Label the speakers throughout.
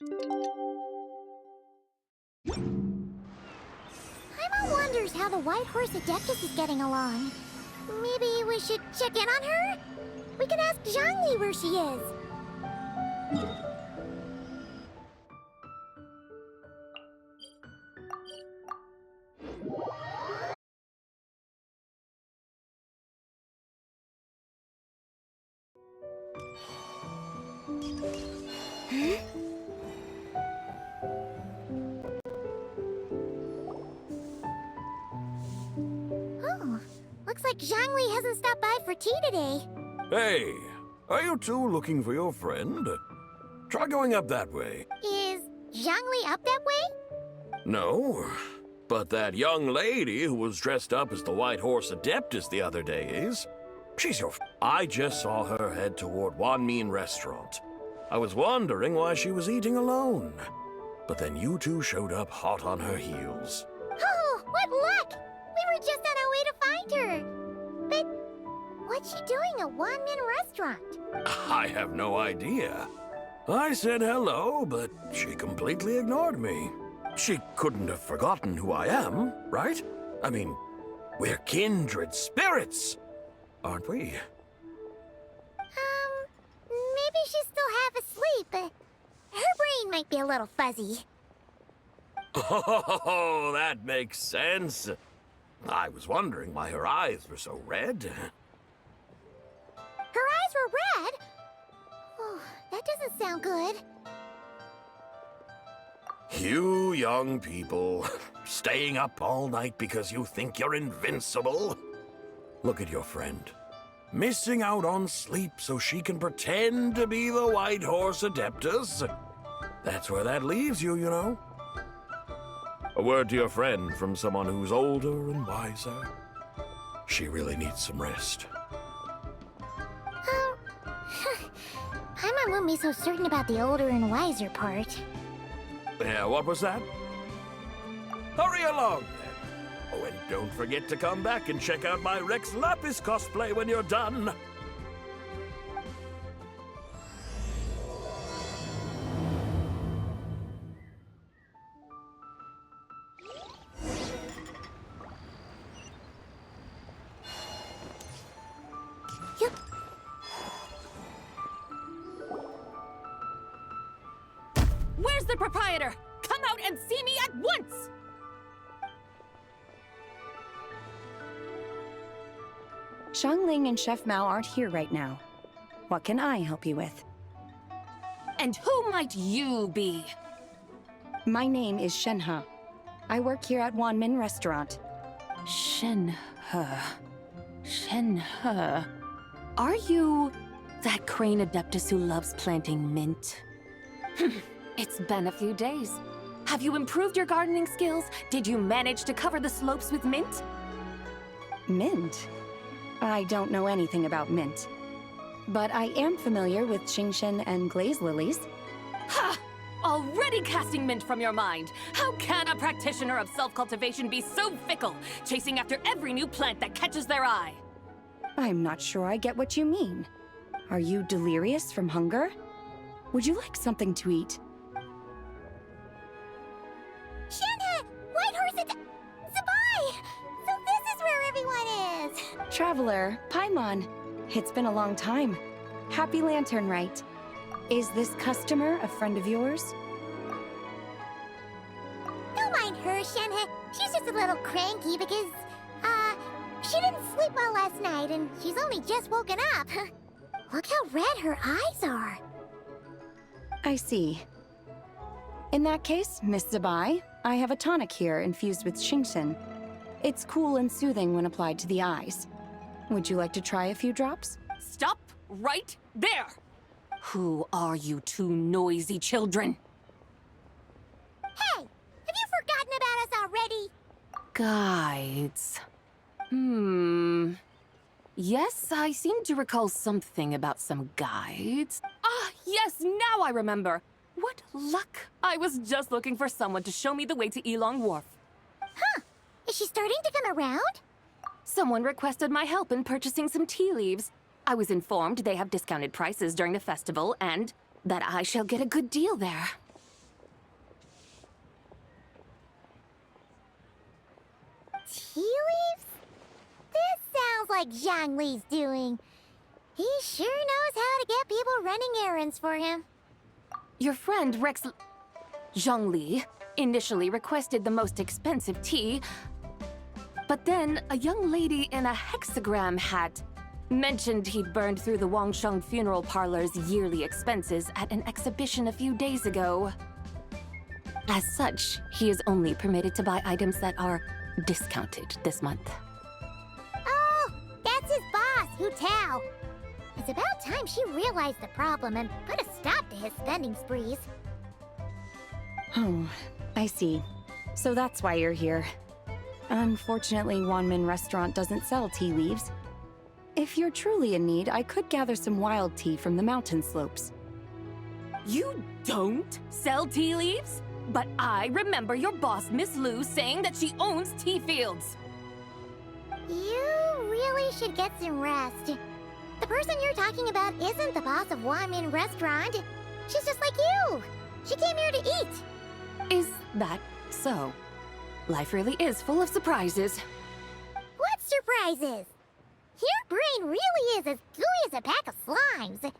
Speaker 1: Paimon wonders how the White Horse Adeptus is getting along. Maybe we should check in on her? We can ask Zhangli where she is. Oh, looks like Zhangli hasn't stopped by for tea today.
Speaker 2: Hey, are you two looking for your friend? Try going up that way.
Speaker 1: Is Zhangli up that way?
Speaker 2: No, but that young lady who was dressed up as the White Horse Adeptus the other day is. She's your I just saw her head toward Wanmin Restaurant. I was wondering why she was eating alone. But then you two showed up hot on her heels.
Speaker 1: Oh, what luck! We were just on our way to find her. But what's she doing at Wanmin Restaurant?
Speaker 2: I have no idea. I said hello, but she completely ignored me. She couldn't have forgotten who I am, right? I mean, we're kindred spirits, aren't we?
Speaker 1: Maybe she's still half asleep, but her brain might be a little fuzzy.
Speaker 2: Oh, that makes sense. I was wondering why her eyes were so red.
Speaker 1: Her eyes were red? Oh, that doesn't sound good.
Speaker 2: You young people, staying up all night because you think you're invincible. Look at your friend. Missing out on sleep so she can pretend to be the White Horse Adeptus. That's where that leaves you, you know. A word to your friend from someone who's older and wiser. She really needs some rest.
Speaker 1: Paimon won't be so certain about the older and wiser part.
Speaker 2: Yeah, what was that? Hurry along, then. Oh, and don't forget to come back and check out my Rex Lapis cosplay when you're done.
Speaker 3: Where's the proprietor? Come out and see me at once!
Speaker 4: Xiangling and Chef Mao aren't here right now. What can I help you with?
Speaker 3: And who might you be?
Speaker 4: My name is Shenhe. I work here at Wanmin Restaurant.
Speaker 3: Shenhe. Shenhe. Are you that crane adeptus who loves planting mint? It's been a few days. Have you improved your gardening skills? Did you manage to cover the slopes with mint?
Speaker 4: Mint? I don't know anything about mint. But I am familiar with Qingshen and glaze lilies.
Speaker 3: Ha! Already casting mint from your mind. How can a practitioner of self-cultivation be so fickle, chasing after every new plant that catches their eye?
Speaker 4: I'm not sure I get what you mean. Are you delirious from hunger? Would you like something to eat?
Speaker 1: Shenhe! White Horse Zabai! So this is where everyone is!
Speaker 4: Traveler, Paimon. It's been a long time. Happy Lantern Rite. Is this customer a friend of yours?
Speaker 1: Don't mind her, Shenhe. She's just a little cranky because, she didn't sleep well last night and she's only just woken up. Look how red her eyes are.
Speaker 4: I see. In that case, Miss Zabai, I have a tonic here infused with Qingshen. It's cool and soothing when applied to the eyes. Would you like to try a few drops?
Speaker 3: Stop right there! Who are you two noisy children?
Speaker 1: Hey! Have you forgotten about us already?
Speaker 3: Guides. Yes, I seem to recall something about some guides. Ah, yes, now I remember. What luck! I was just looking for someone to show me the way to Elong Wharf.
Speaker 1: Huh. Is she starting to come around?
Speaker 3: Someone requested my help in purchasing some tea leaves. I was informed they have discounted prices during the festival and that I shall get a good deal there.
Speaker 1: tea leaves? This sounds like Zhongli's doing. He sure knows how to get people running errands for him.
Speaker 3: Your friend Rex Zhongli initially requested the most expensive tea, but then a young lady in a hexagram hat mentioned he'd burned through the Wangsheng funeral parlor's yearly expenses at an exhibition a few days ago. As such, he is only permitted to buy items that are discounted this month.
Speaker 1: Oh, that's his boss, Hu Tao. It's about time she realized the problem and put a stop to his spending sprees.
Speaker 4: Oh, I see. So that's why you're here. Unfortunately, Wanmin Restaurant doesn't sell tea leaves. If you're truly in need, I could gather some wild tea from the mountain slopes.
Speaker 3: You don't sell tea leaves? But I remember your boss, Miss Lu, saying that she owns tea fields.
Speaker 1: You really should get some rest. The person you're talking about isn't the boss of Wanmin Restaurant. She's just like you. She came here to eat.
Speaker 3: Is that so? Life really is full of surprises.
Speaker 1: What surprises? Your brain really is as gooey as a pack of slimes.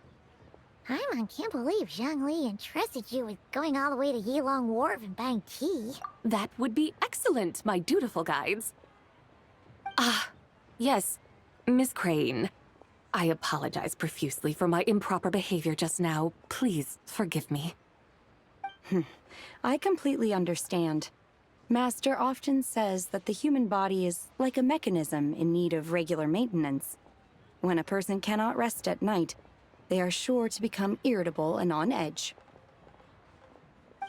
Speaker 1: I can't believe Zhongli entrusted you with going all the way to Yilong Wharf and buying tea.
Speaker 3: That would be excellent, my dutiful guides. Ah, yes, Miss Crane. I apologize profusely for my improper behavior just now. Please forgive me.
Speaker 4: I completely understand. Master often says that the human body is like a mechanism in need of regular maintenance. When a person cannot rest at night, they are sure to become irritable and on edge.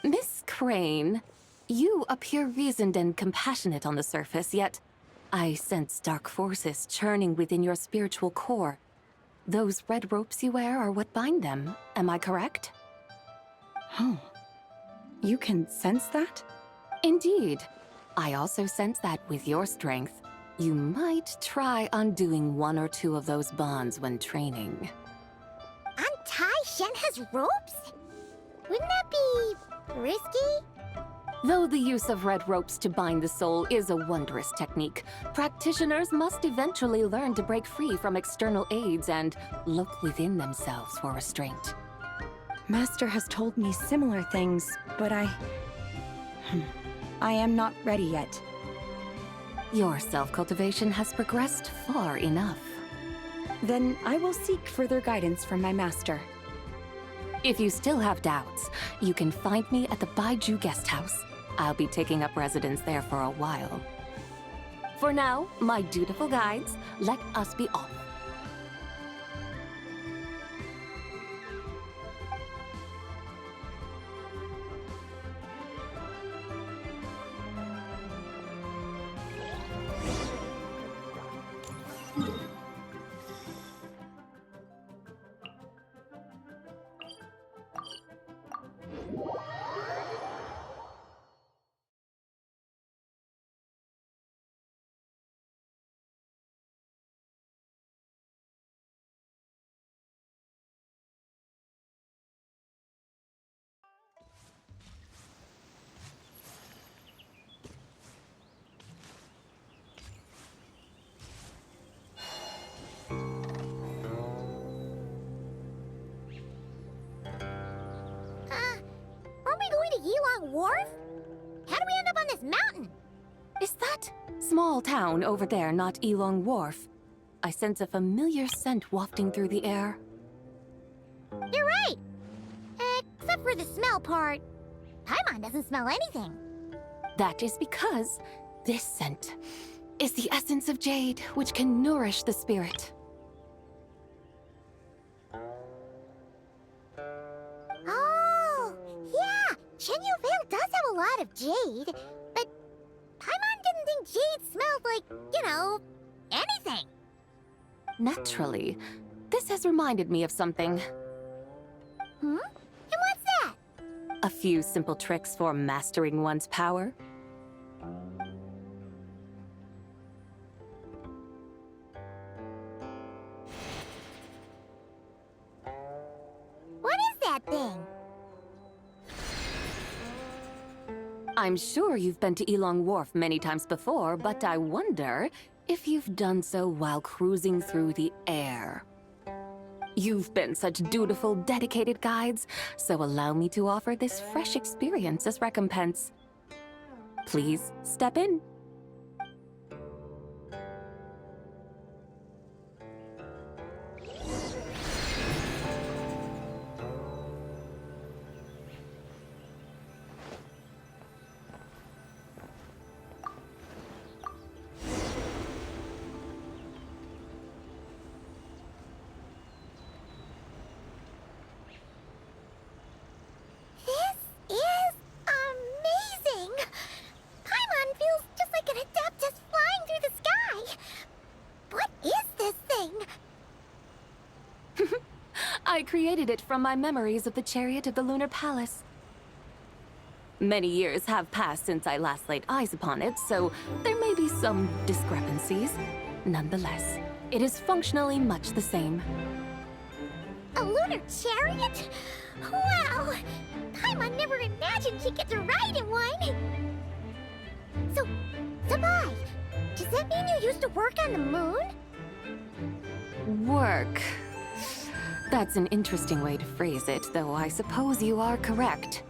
Speaker 3: Miss Crane, you appear reasoned and compassionate on the surface, yet I sense dark forces churning within your spiritual core. Those red ropes you wear are what bind them, am I correct?
Speaker 4: Oh, you can sense that?
Speaker 3: Indeed. I also sense that with your strength, you might try undoing one or two of those bonds when training.
Speaker 1: Untie Shen has ropes? Wouldn't that be risky?
Speaker 3: Though the use of red ropes to bind the soul is a wondrous technique, practitioners must eventually learn to break free from external aids and look within themselves for restraint.
Speaker 4: Master has told me similar things, but I am not ready yet.
Speaker 3: Your self-cultivation has progressed far enough.
Speaker 4: Then I will seek further guidance from my master.
Speaker 3: If you still have doubts, you can find me at the Baiju Guest House. I'll be taking up residence there for a while. For now, my dutiful guides, let us be off.
Speaker 1: Aren't we going to Yilong Wharf? How do we end up on this mountain?
Speaker 3: Is that small town over there not Yilong Wharf? I sense a familiar scent wafting through the air.
Speaker 1: You're right! Except for the smell part. Paimon doesn't smell anything.
Speaker 3: That is because this scent is the essence of jade, which can nourish the spirit.
Speaker 1: Oh, yeah! Chenyu Vale does have a lot of jade, but Paimon didn't think jade smelled like, anything.
Speaker 3: Naturally, this has reminded me of something.
Speaker 1: Hmm? And what's that?
Speaker 3: A few simple tricks for mastering one's power.
Speaker 1: What is that thing?
Speaker 3: I'm sure you've been to Elong Wharf many times before, but I wonder if you've done so while cruising through the air. You've been such dutiful, dedicated guides, so allow me to offer this fresh experience as recompense. Please step in.
Speaker 1: This is amazing! Paimon feels just like an Adeptus flying through the sky. What is this thing?
Speaker 3: I created it from my memories of the chariot of the Lunar Palace. Many years have passed since I last laid eyes upon it, so there may be some discrepancies. Nonetheless, it is functionally much the same.
Speaker 1: A lunar chariot? Wow! Paimon never imagined she'd get to ride in one! So, Sabai, does that mean you used to work on the moon?
Speaker 3: Work. That's an interesting way to phrase it, though I suppose you are correct.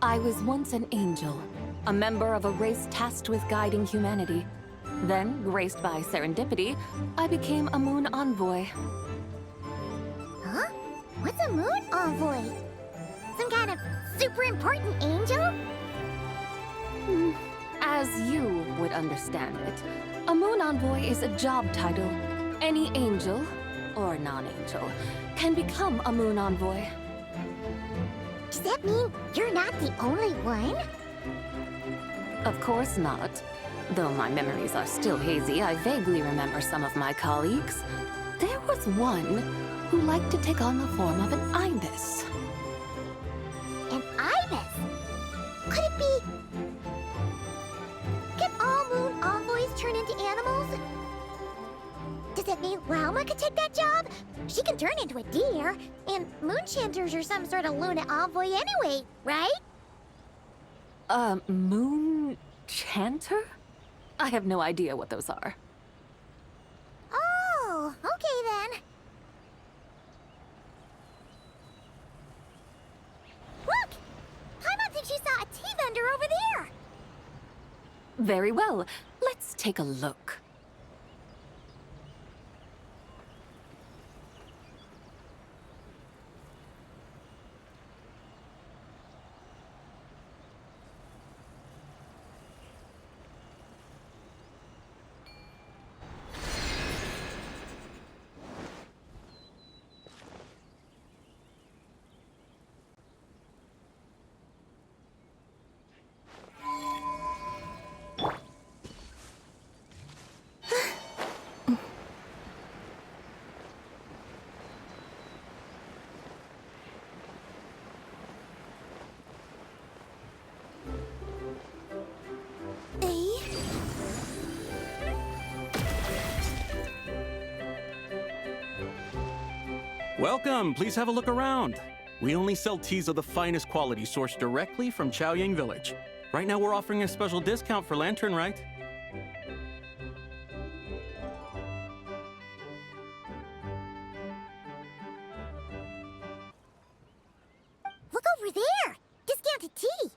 Speaker 3: I was once an angel, a member of a race tasked with guiding humanity. Then, graced by serendipity, I became a moon envoy.
Speaker 1: Huh? What's a moon envoy? Some kind of super important angel?
Speaker 3: As you would understand it, a moon envoy is a job title. Any angel, or non-angel, can become a moon envoy.
Speaker 1: Does that mean you're not the only one?
Speaker 3: Of course not. Though my memories are still hazy, I vaguely remember some of my colleagues. There was one who liked to take on the form of an ibis.
Speaker 1: An ibis? Could it be... Can all moon envoys turn into animals? Does that mean Lauma could take that job? She can turn into a deer, and moon chanters are some sort of Luna envoy anyway, right?
Speaker 3: Moon chanter? I have no idea what those are.
Speaker 1: Oh, okay then. Look! Paimon thinks she saw a tea vendor over there!
Speaker 3: Very well. Let's take a look.
Speaker 5: Welcome, please have a look around. We only sell teas of the finest quality sourced directly from Chaoyang Village. Right now we're offering a special discount for Lantern Rite.
Speaker 1: Look over there! Discounted tea!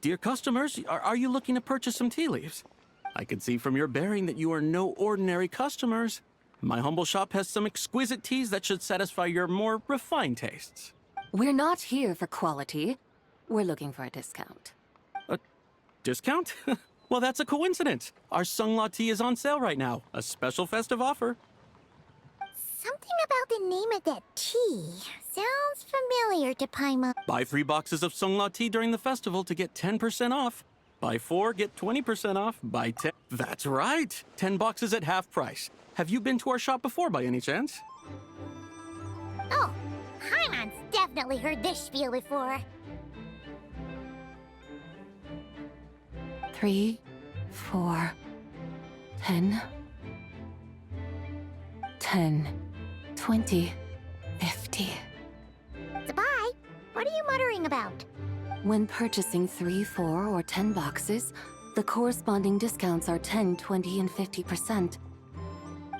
Speaker 5: Dear customers, are you looking to purchase some tea leaves? I can see from your bearing that you are no ordinary customers. My humble shop has some exquisite teas that should satisfy your more refined tastes.
Speaker 3: We're not here for quality. We're looking for a discount.
Speaker 5: A discount? Well, that's a coincidence. Our Sunglaw tea is on sale right now. A special festive offer.
Speaker 1: Something about the name of that tea sounds familiar to Paimon.
Speaker 5: Buy 3 boxes of Sunglaw tea during the festival to get 10% off. Buy 4, get 20% off. Buy 10. That's right. 10 boxes at half price. Have you been to our shop before by any chance?
Speaker 1: Oh, Paimon's definitely heard this spiel before.
Speaker 3: 3, 4, 10, 10, 20. Putih.
Speaker 1: Bye. What are you muttering about?
Speaker 3: When purchasing 3, 4, or 10 boxes, the corresponding discounts are 10, 20, and 50%.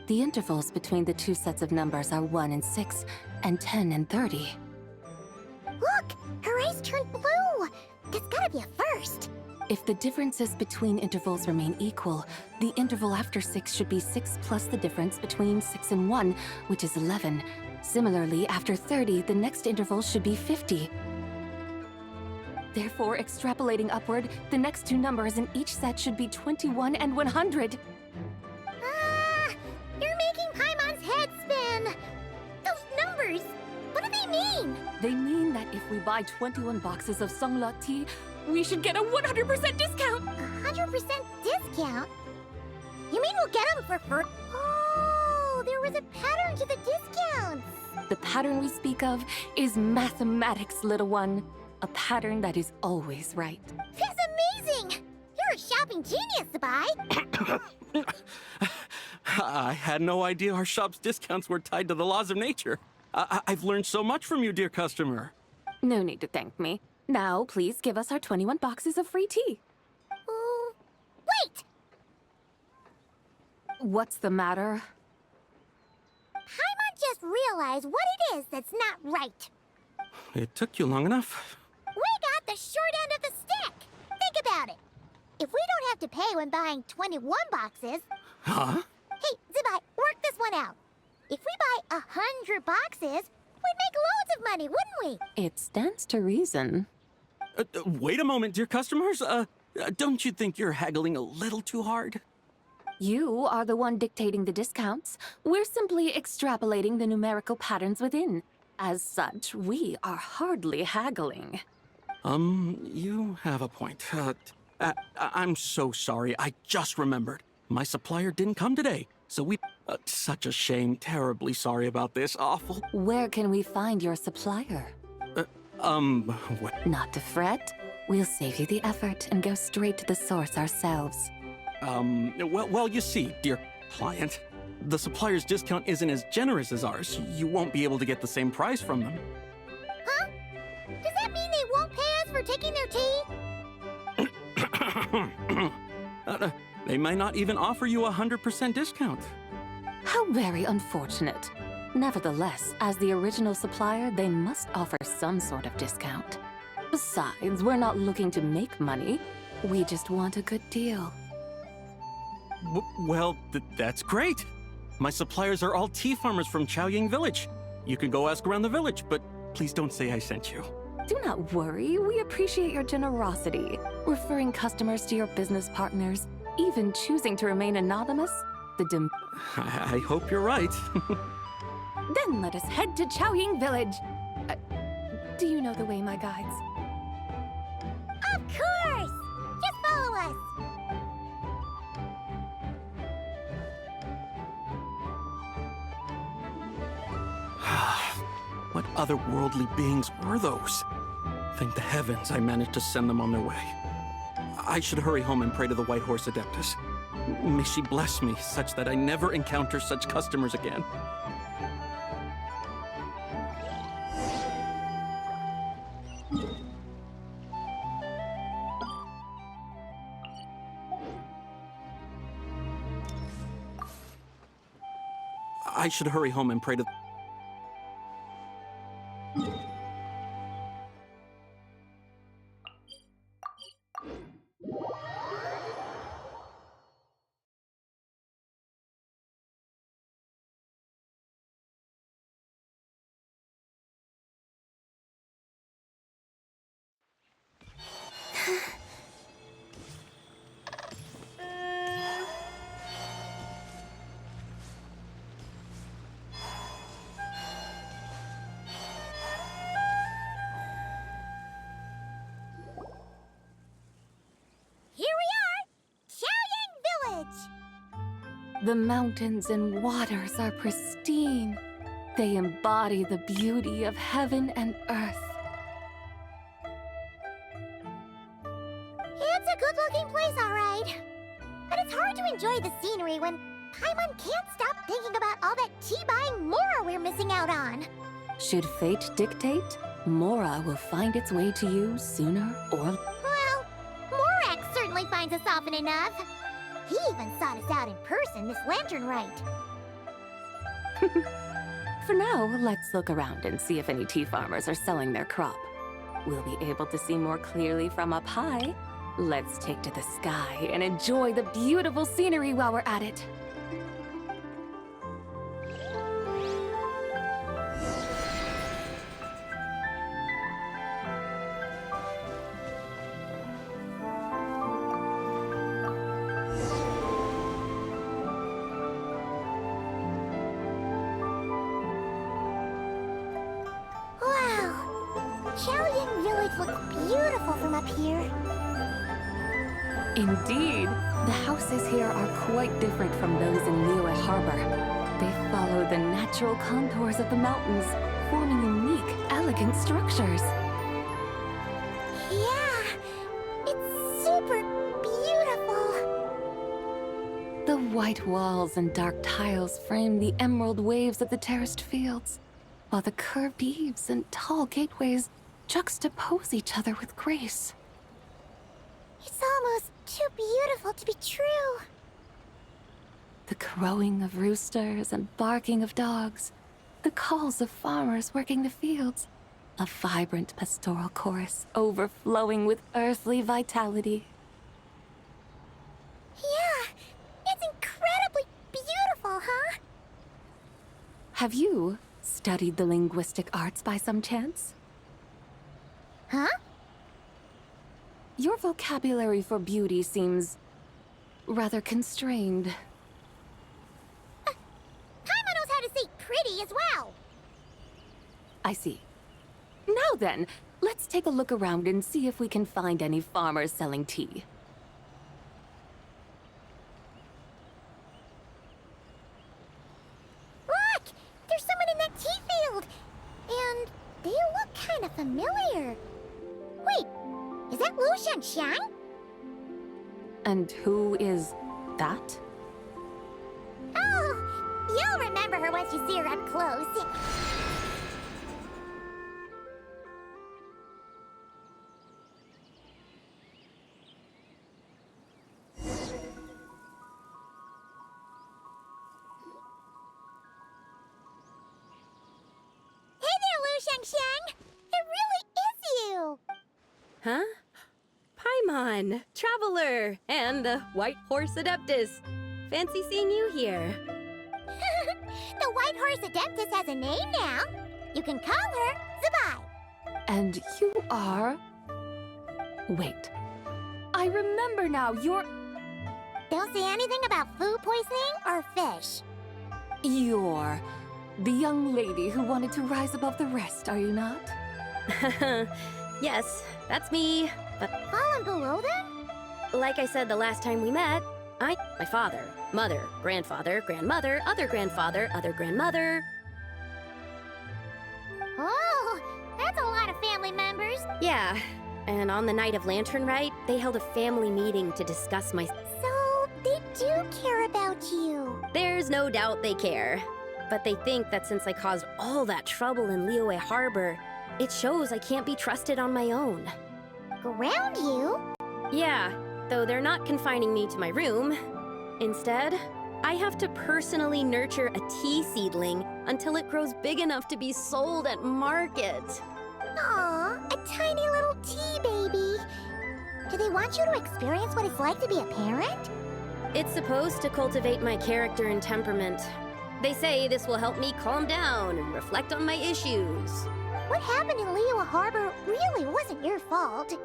Speaker 3: The intervals between the two sets of numbers are 1 and 6, and 10 and 30.
Speaker 1: Look! Her eyes turned blue! That's gotta be a first!
Speaker 3: If the differences between intervals remain equal, the interval after 6 should be 6 plus the difference between 6 and 1, which is 11. Similarly, after 30, the next interval should be 50. Therefore, extrapolating upward, the next two numbers in each set should be 21 and 100.
Speaker 1: You're making Paimon's head spin! Those numbers, what do they mean?
Speaker 3: They mean that if we buy 21 boxes of Songlot tea, we should get a 100% discount!
Speaker 1: 100% discount? You mean we'll get them for free? Oh, there was a pattern to the discounts!
Speaker 3: The pattern we speak of is mathematics, little one. A pattern that is always right.
Speaker 1: That's amazing! You're a shopping genius, Sabai!
Speaker 5: I had no idea our shop's discounts were tied to the laws of nature. I've learned so much from you, dear customer.
Speaker 3: No need to thank me. Now, please give us our 21 boxes of free tea.
Speaker 1: Wait!
Speaker 3: What's the matter?
Speaker 1: Paimon just realized what it is that's not right.
Speaker 5: It took you long enough.
Speaker 1: We got the short end of the stick! Think about it! If we don't have to pay when buying 21 boxes...
Speaker 5: Huh?
Speaker 1: Hey, Zibai, work this one out. If we buy 100 boxes, we'd make loads of money, wouldn't we?
Speaker 3: It stands to reason.
Speaker 5: Wait a moment, dear customers. Don't you think you're haggling a little too hard?
Speaker 3: You are the one dictating the discounts. We're simply extrapolating the numerical patterns within. As such, we are hardly haggling.
Speaker 5: You have a point. I'm so sorry. I just remembered. My supplier didn't come today, so we... such a shame. Terribly sorry about this. Awful.
Speaker 3: Where can we find your supplier?
Speaker 5: What?
Speaker 3: Not to fret. We'll save you the effort and go straight to the source ourselves.
Speaker 5: Well, you see, dear client, the supplier's discount isn't as generous as ours. You won't be able to get the same price from them.
Speaker 1: Huh? Does that mean they won't pay us for taking their tea?
Speaker 5: They might not even offer you a 100% discount.
Speaker 3: How very unfortunate. Nevertheless, as the original supplier, they must offer some sort of discount. Besides, we're not looking to make money. We just want a good deal.
Speaker 5: Well, that's great. My suppliers are all tea farmers from Chaoying Village. You can go ask around the village, but please don't say I sent you.
Speaker 3: Do not worry, we appreciate your generosity. Referring customers to your business partners, even choosing to remain anonymous,
Speaker 5: I hope you're right.
Speaker 3: Then let us head to Chaoying Village. Do you know the way, my guides?
Speaker 1: Of course! Just follow us!
Speaker 5: What otherworldly beings were those? Thank the heavens I managed to send them on their way. I should hurry home and pray to the White Horse Adeptus. May she bless me such that I never encounter such customers again. I should hurry home and pray to...
Speaker 1: Here we are! Chaoying Village!
Speaker 3: The mountains and waters are pristine. They embody the beauty of heaven and earth.
Speaker 1: It's a good-looking place, all right. But it's hard to enjoy the scenery when Paimon can't stop thinking about all that tea-buying more we're missing out on.
Speaker 3: Should fate dictate, Mora will find its way to you sooner or...
Speaker 1: Well, Morak certainly finds us often enough. He even sought us out in person this lantern rite.
Speaker 3: For now, let's look around and see if any tea farmers are selling their crop. We'll be able to see more clearly from up high. Let's take to the sky and enjoy the beautiful scenery while we're at it.
Speaker 1: Beautiful from up here.
Speaker 3: Indeed, the houses here are quite different from those in Liyue Harbor. They follow the natural contours of the mountains, forming unique, elegant structures.
Speaker 1: Yeah, it's super beautiful.
Speaker 3: The white walls and dark tiles frame the emerald waves of the terraced fields, while the curved eaves and tall gateways juxtapose each other with grace.
Speaker 1: It's almost too beautiful to be true.
Speaker 3: The crowing of roosters and barking of dogs, the calls of farmers working the fields, a vibrant pastoral chorus overflowing with earthly vitality.
Speaker 1: Yeah, it's incredibly beautiful, huh?
Speaker 3: Have you studied the linguistic arts by some chance?
Speaker 1: Huh?
Speaker 3: Your vocabulary for beauty seems rather constrained.
Speaker 1: Paimon knows how to say pretty as well.
Speaker 3: I see. Now then, let's take a look around and see if we can find any farmers selling tea.
Speaker 1: Look! There's someone in that tea field! And they look kind of familiar. Wait, is that Lu Shanxiang?
Speaker 3: And who is that?
Speaker 1: Oh, you'll remember her once you see her up close. Hey there, Lu Shanxiang! It really is you!
Speaker 6: Huh? Paimon, Traveler, and the White Horse Adeptus. Fancy seeing you here.
Speaker 1: The White Horse Adeptus has a name now. You can call her Zabai.
Speaker 3: And you are... Wait. I remember now, you're...
Speaker 1: Don't say anything about food poisoning or fish.
Speaker 3: You're the young lady who wanted to rise above the rest, are you not?
Speaker 6: Yes, that's me. But
Speaker 1: Fallen below them?
Speaker 6: like I said the last time we met, my father, mother, grandfather, grandmother, other grandmother.
Speaker 1: Oh, that's a lot of family members.
Speaker 6: Yeah, and on the night of Lantern Rite, they held a family meeting to discuss my...
Speaker 1: So, they do care about you.
Speaker 6: There's no doubt they care. But they think that since I caused all that trouble in Liyue Harbor, it shows I can't be trusted on my own.
Speaker 1: Ground you?
Speaker 6: Yeah, though they're not confining me to my room. Instead, I have to personally nurture a tea seedling until it grows big enough to be sold at market.
Speaker 1: Aw, a tiny little tea baby. Do they want you to experience what it's like to be a parent?
Speaker 6: It's supposed to cultivate my character and temperament. They say this will help me calm down and reflect on my issues.
Speaker 1: What happened in Liyue Harbor really wasn't your fault.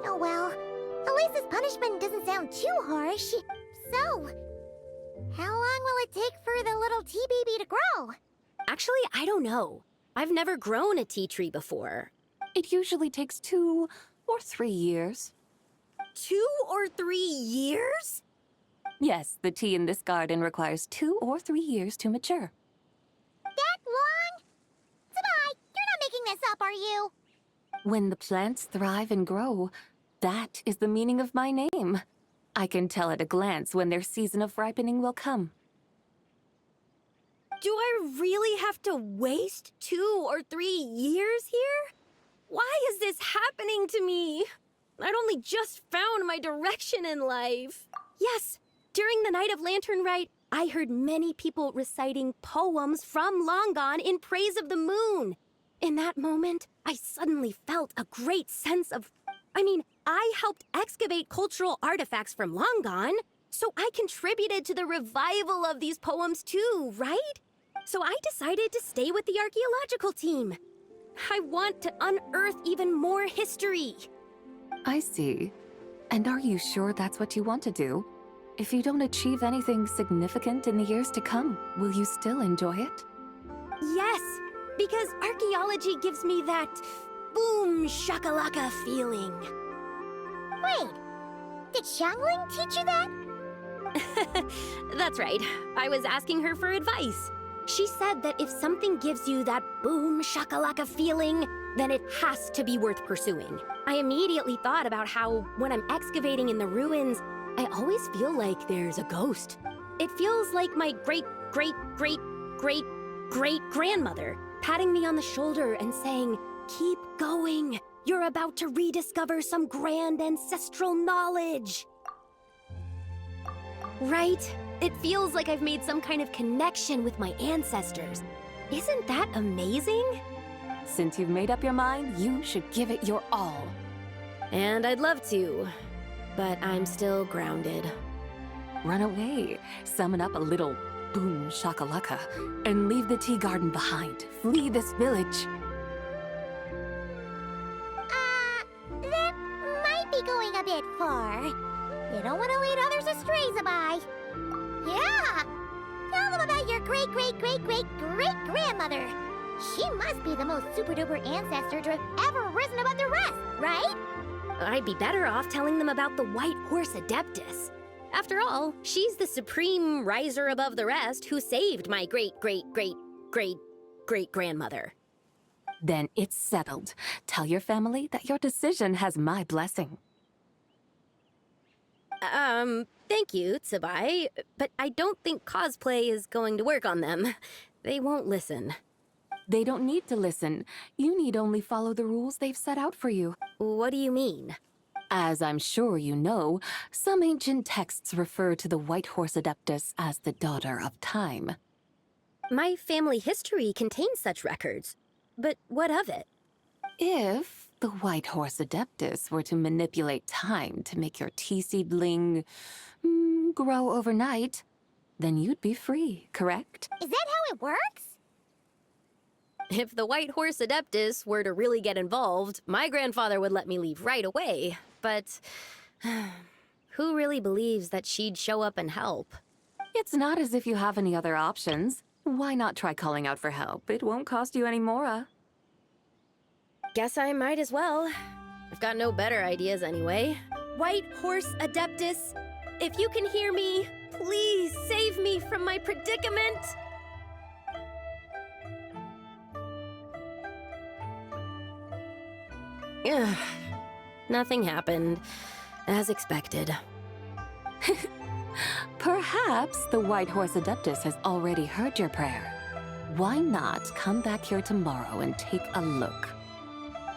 Speaker 1: Oh well, at least this punishment doesn't sound too harsh. So, how long will it take for the little tea baby to grow?
Speaker 6: Actually, I don't know. I've never grown a tea tree before.
Speaker 3: It usually takes 2 or 3 years.
Speaker 6: 2 or 3 years?
Speaker 3: Yes, the tea in this garden requires 2 or 3 years to mature.
Speaker 1: That long? Zabai, you're not making this up, are you?
Speaker 3: When the plants thrive and grow, that is the meaning of my name. I can tell at a glance when their season of ripening will come.
Speaker 6: Do I really have to waste 2 or 3 years here? Why is this happening to me? I'd only just found my direction in life. Yes, during the night of Lantern Rite, I heard many people reciting poems from Long Gone in praise of the moon. In that moment, I suddenly felt a great sense of... I helped excavate cultural artifacts from Long Gone, so I contributed to the revival of these poems too, right? So I decided to stay with the archaeological team. I want to unearth even more history.
Speaker 3: I see. And are you sure that's what you want to do? If you don't achieve anything significant in the years to come, will you still enjoy it?
Speaker 6: Yes, because archaeology gives me that boom shakalaka feeling.
Speaker 1: Wait, did Xiangling teach you that?
Speaker 6: That's right. I was asking her for advice. She said that if something gives you that boom shakalaka feeling, then it has to be worth pursuing. I immediately thought about how when I'm excavating in the ruins, I always feel like there's a ghost. It feels like my great-great-great-great-great-grandmother patting me on the shoulder and saying, "Keep going. You're about to rediscover some grand ancestral knowledge." Right? It feels like I've made some kind of connection with my ancestors. Isn't that amazing?
Speaker 3: Since you've made up your mind, you should give it your all.
Speaker 6: And I'd love to, but I'm still grounded.
Speaker 3: Run away, summon up a little boom shakalaka, and leave the tea garden behind. Flee this village.
Speaker 1: That might be going a bit far. You don't want to lead others astray, Zabai. Yeah! Tell them about your great-great-great-great-great-grandmother. She must be the most super-duper ancestor to have ever risen above the rest, right?
Speaker 6: I'd be better off telling them about the White Horse Adeptus. After all, she's the supreme riser above the rest who saved my great-great-great-great-great-grandmother.
Speaker 3: Then it's settled. Tell your family that your decision has my blessing.
Speaker 6: Thank you, Tsubai, but I don't think cosplay is going to work on them. They won't listen.
Speaker 3: They don't need to listen. You need only follow the rules they've set out for you.
Speaker 6: What do you mean?
Speaker 3: As I'm sure you know, some ancient texts refer to the White Horse Adeptus as the Daughter of Time.
Speaker 6: My family history contains such records. But what of it?
Speaker 3: If the White Horse Adeptus were to manipulate time to make your tea seedling grow overnight, then you'd be free, correct?
Speaker 1: Is that how it works?
Speaker 6: If the White Horse Adeptus were to really get involved, my grandfather would let me leave right away. But who really believes that she'd show up and help?
Speaker 3: It's not as if you have any other options. Why not try calling out for help? It won't cost you any more.
Speaker 6: Guess I might as well. I've got no better ideas anyway. White Horse Adeptus, if you can hear me, please save me from my predicament. Ugh. Nothing happened, as expected.
Speaker 3: Perhaps the White Horse Adeptus has already heard your prayer. Why not come back here tomorrow and take a look?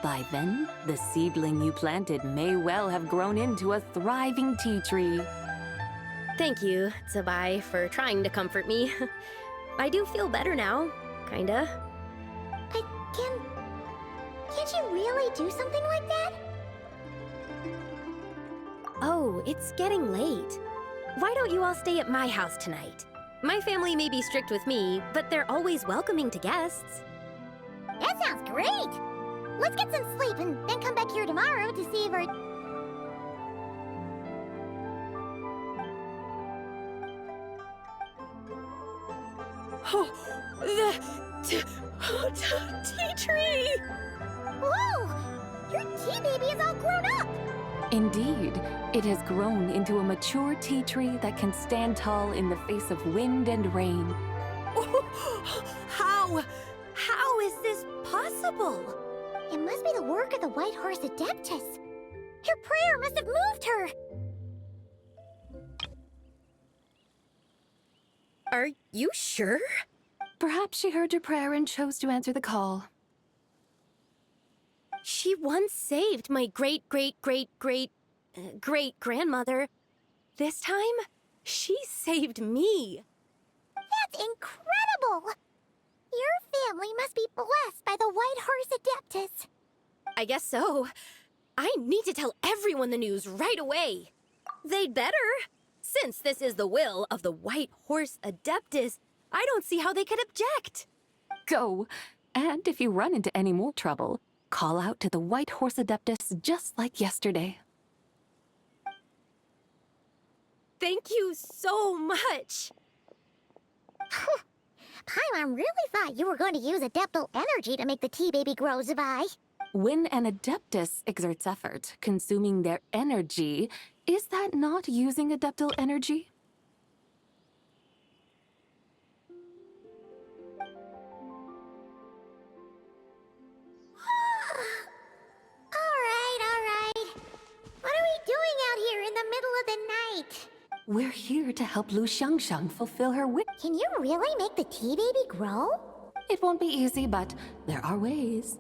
Speaker 3: By then, the seedling you planted may well have grown into a thriving tea tree.
Speaker 6: Thank you, Tsubai, for trying to comfort me. I do feel better now, kinda.
Speaker 1: But can't you really do something like that?
Speaker 6: Oh, it's getting late. Why don't you all stay at my house tonight? My family may be strict with me, but they're always welcoming to guests.
Speaker 1: That sounds great! Let's get some sleep and then come back here tomorrow to see if our...
Speaker 6: Oh, the tea tree!
Speaker 1: Whoa! Your tea baby is all grown up!
Speaker 3: Indeed, it has grown into a mature tea tree that can stand tall in the face of wind and rain.
Speaker 6: How is this possible?
Speaker 1: It must be the work of the White Horse Adeptus. Your prayer must have moved her.
Speaker 6: Are you sure?
Speaker 3: Perhaps she heard your prayer and chose to answer the call.
Speaker 6: She once saved my great-great-great-great-great-grandmother. This time, she saved me.
Speaker 1: That's incredible! Your family must be blessed by the White Horse Adeptus.
Speaker 6: I guess so. I need to tell everyone the news right away. They'd better. Since this is the will of the White Horse Adeptus, I don't see how they could object.
Speaker 3: Go. And if you run into any more trouble, call out to the White Horse Adeptus just like yesterday.
Speaker 6: Thank you so much.
Speaker 1: Paimon really thought you were going to use Adeptal energy to make the tea baby grow, Zabai.
Speaker 3: When an Adeptus exerts effort, consuming their energy, is that not using Adeptal energy?
Speaker 1: All right. What are we doing out here in the middle of the night?
Speaker 3: We're here to help Lu Xiangxiang fulfill her wish.
Speaker 1: Can you really make the tea baby grow?
Speaker 3: It won't be easy, but there are ways.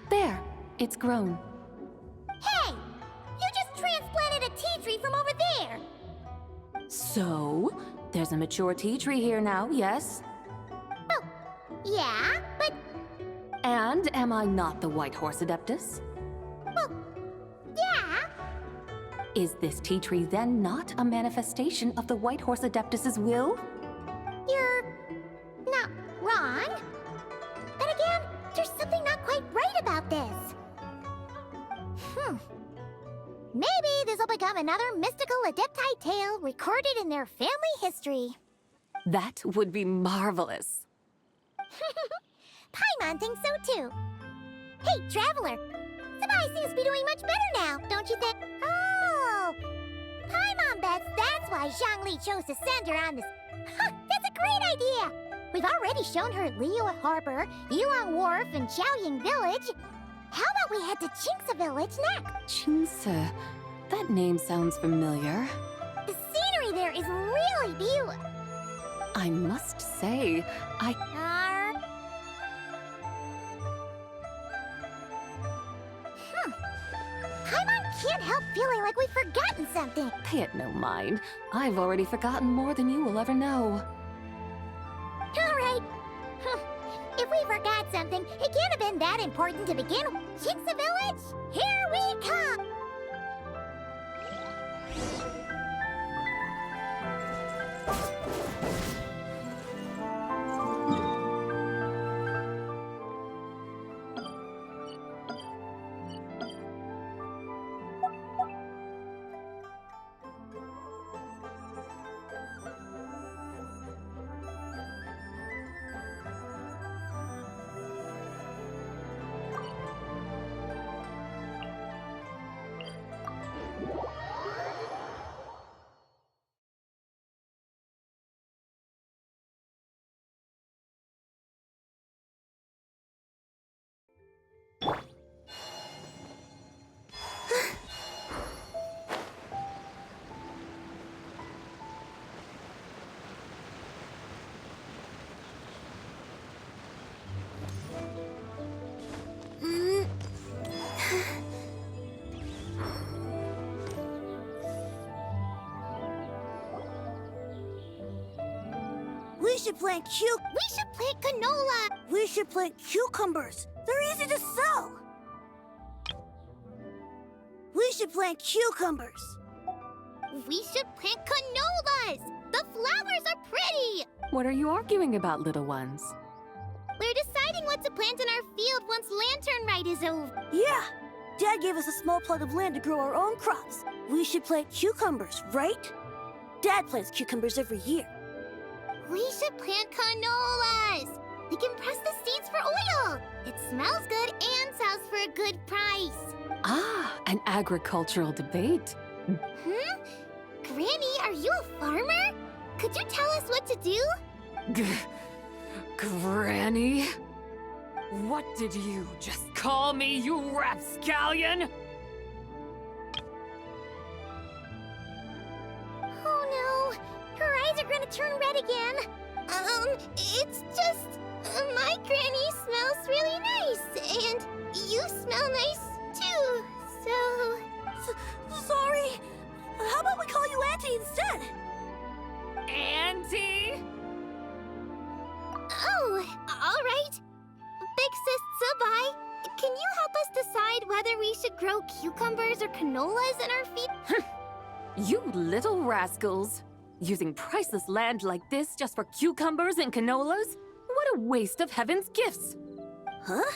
Speaker 3: There, it's grown.
Speaker 1: Hey! You just transplanted a tea tree from over there!
Speaker 3: So, there's a mature tea tree here now, yes?
Speaker 1: Oh, yeah, but...
Speaker 3: And am I not the White Horse Adeptus?
Speaker 1: Well, yeah.
Speaker 3: Is this tea tree then not a manifestation of the White Horse Adeptus's will?
Speaker 1: You're... not wrong. Then again, there's something not quite right about this. Maybe this will become another mystical Adepti tale recorded in their family history.
Speaker 3: That would be marvelous.
Speaker 1: Paimon thinks so too. Hey, Traveler! Sabai seems to be doing much better now, don't you think? Oh! Paimon bets that's why Zhongli chose to send her on this... That's a great idea! We've already shown her Liyue Harbor, Yilong Wharf, and Xiaoying Village. How about we head to Qingce Village next?
Speaker 3: Qingce. That name sounds familiar.
Speaker 1: The scenery there is really beautiful.
Speaker 3: I must say,
Speaker 1: Paimon can't help feeling like we've forgotten something.
Speaker 3: Pay it no mind. I've already forgotten more than you will ever know.
Speaker 1: All right. If we forgot something, it can't have been that important to begin with. Qingce Village, here we come!
Speaker 7: We should plant
Speaker 1: canola!
Speaker 7: We should plant cucumbers. They're easy to sell. We should plant cucumbers.
Speaker 1: We should plant canolas! The flowers are pretty!
Speaker 3: What are you arguing about, little ones?
Speaker 1: We're deciding what to plant in our field once Lantern Rite is over.
Speaker 7: Yeah. Dad gave us a small plot of land to grow our own crops. We should plant cucumbers, right? Dad plants cucumbers every year.
Speaker 1: We should plant canolas! We can press the seeds for oil! It smells good and sells for a good price.
Speaker 3: Ah, an agricultural debate.
Speaker 1: Granny, are you a farmer? Could you tell us what to do?
Speaker 3: Granny? What did you just call me, you rapscallion?
Speaker 1: Oh no, her eyes are gonna turn red again. It's just my granny smells really nice, and you smell nice too. So
Speaker 7: Sorry. How about we call you Auntie instead?
Speaker 3: Auntie?
Speaker 1: Oh, all right. Big Sis Tsubai, can you help us decide whether we should grow cucumbers or canolas in our field?
Speaker 3: You little rascals. Using priceless land like this just for cucumbers and canolas? What a waste of heaven's gifts!
Speaker 7: Huh?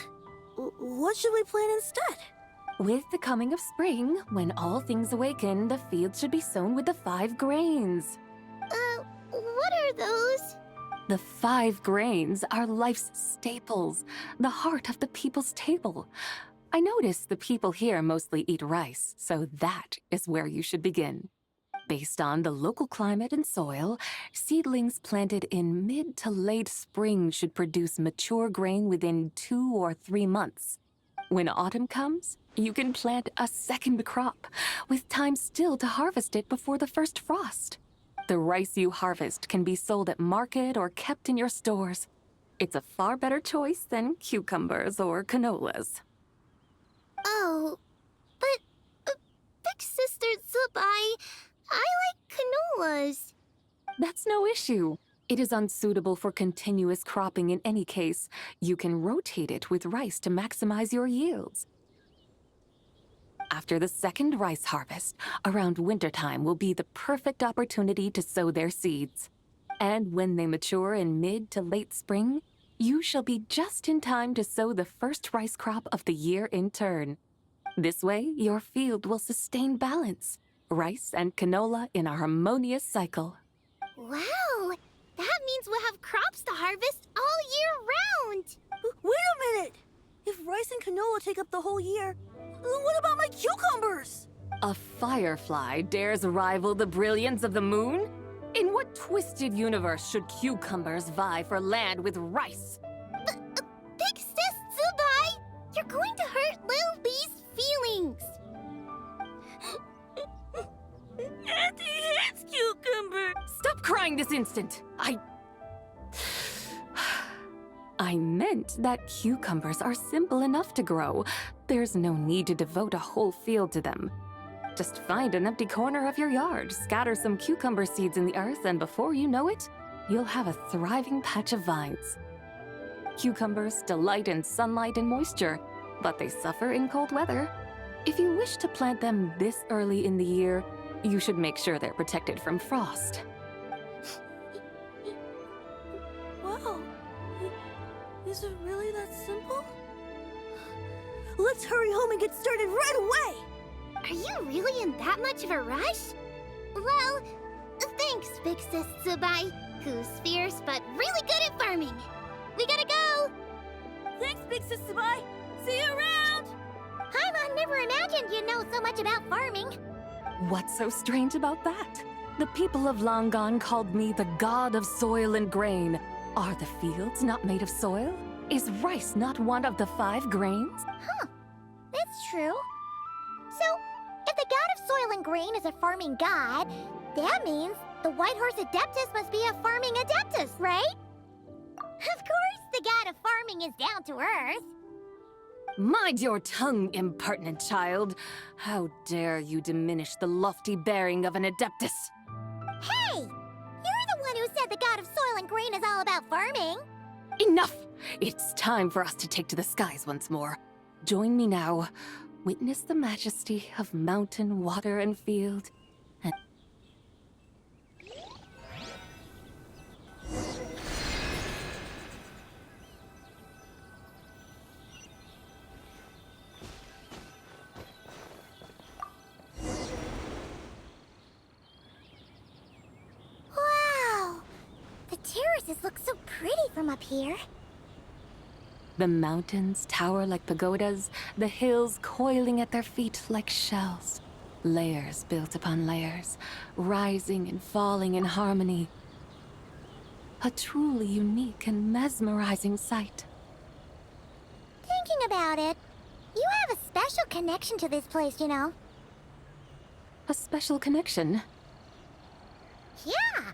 Speaker 7: What should we plant instead?
Speaker 3: With the coming of spring, when all things awaken, the fields should be sown with the 5 grains.
Speaker 1: What are those?
Speaker 3: The 5 grains are life's staples, the heart of the people's table. I notice the people here mostly eat rice, so that is where you should begin. Based on the local climate and soil, seedlings planted in mid to late spring should produce mature grain within 2 or 3 months. When autumn comes, you can plant a second crop, with time still to harvest it before the first frost. The rice you harvest can be sold at market or kept in your stores. It's a far better choice than cucumbers or canolas.
Speaker 1: Oh, but Big Sister Tsubai, I like canolas.
Speaker 3: That's no issue. It is unsuitable for continuous cropping in any case. You can rotate it with rice to maximize your yields. After the second rice harvest, around wintertime will be the perfect opportunity to sow their seeds. And when they mature in mid to late spring, you shall be just in time to sow the first rice crop of the year in turn. This way, your field will sustain balance. Rice and canola in a harmonious cycle.
Speaker 1: Wow, that means we'll have crops to harvest all year round.
Speaker 7: Wait a minute! If rice and canola take up the whole year, what about my cucumbers?
Speaker 3: A firefly dares rival the brilliance of the moon? In what twisted universe should cucumbers vie for land with rice?
Speaker 1: Big Sis Tsubai, you're going to hurt Lil Bee's feelings.
Speaker 7: Auntie hates cucumber.
Speaker 3: Stop crying this instant! I meant that cucumbers are simple enough to grow. There's no need to devote a whole field to them. Just find an empty corner of your yard, scatter some cucumber seeds in the earth, and before you know it, you'll have a thriving patch of vines. Cucumbers delight in sunlight and moisture, but they suffer in cold weather. If you wish to plant them this early in the year, you should make sure they're protected from frost.
Speaker 7: Wow. Is it really that simple? Let's hurry home and get started right away!
Speaker 1: Are you really in that much of a rush? Well, thanks, Big Sis Tsubai, who's fierce but really good at farming. We gotta go!
Speaker 7: Thanks, Big Sis Tsubai! See you around!
Speaker 1: Paimon never imagined you'd know so much about farming.
Speaker 3: What's so strange about that? The people of long gone called me the god of soil and grain. Are the fields not made of soil? Is rice not one of the 5 grains?
Speaker 1: Huh, that's true. So, if the god of soil and grain is a farming god, that means the White Horse Adeptus must be a farming adeptus, right? Of course, the god of farming is down to earth.
Speaker 3: Mind your tongue, impertinent child. How dare you diminish the lofty bearing of an adeptus?
Speaker 1: Hey! You're the one who said the god of soil and grain is all about farming.
Speaker 3: Enough! It's time for us to take to the skies once more. Join me now. Witness the majesty of mountain, water, and field. And
Speaker 1: Wow! The terraces look so pretty from up here.
Speaker 3: the mountains tower like pagodas, the hills coiling at their feet like shells. Layers built upon layers, rising and falling in harmony. A truly unique and mesmerizing sight.
Speaker 1: Thinking about it, You have a special connection to this place, you know.
Speaker 3: A special connection?
Speaker 1: Yeah!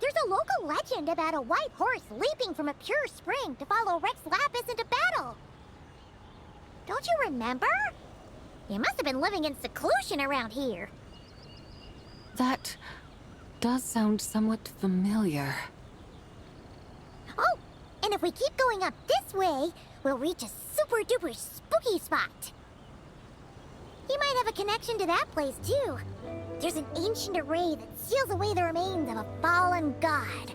Speaker 1: There's a local legend about a white horse leaping from a pure spring to follow Rex Lapis into battle. Don't you remember? You must have been living in seclusion around here.
Speaker 3: That does sound somewhat familiar.
Speaker 1: Oh, and if we keep going up this way, we'll reach a super-duper spooky spot. You might have a connection to that place, too. There's an ancient array that seals away the remains of a fallen god.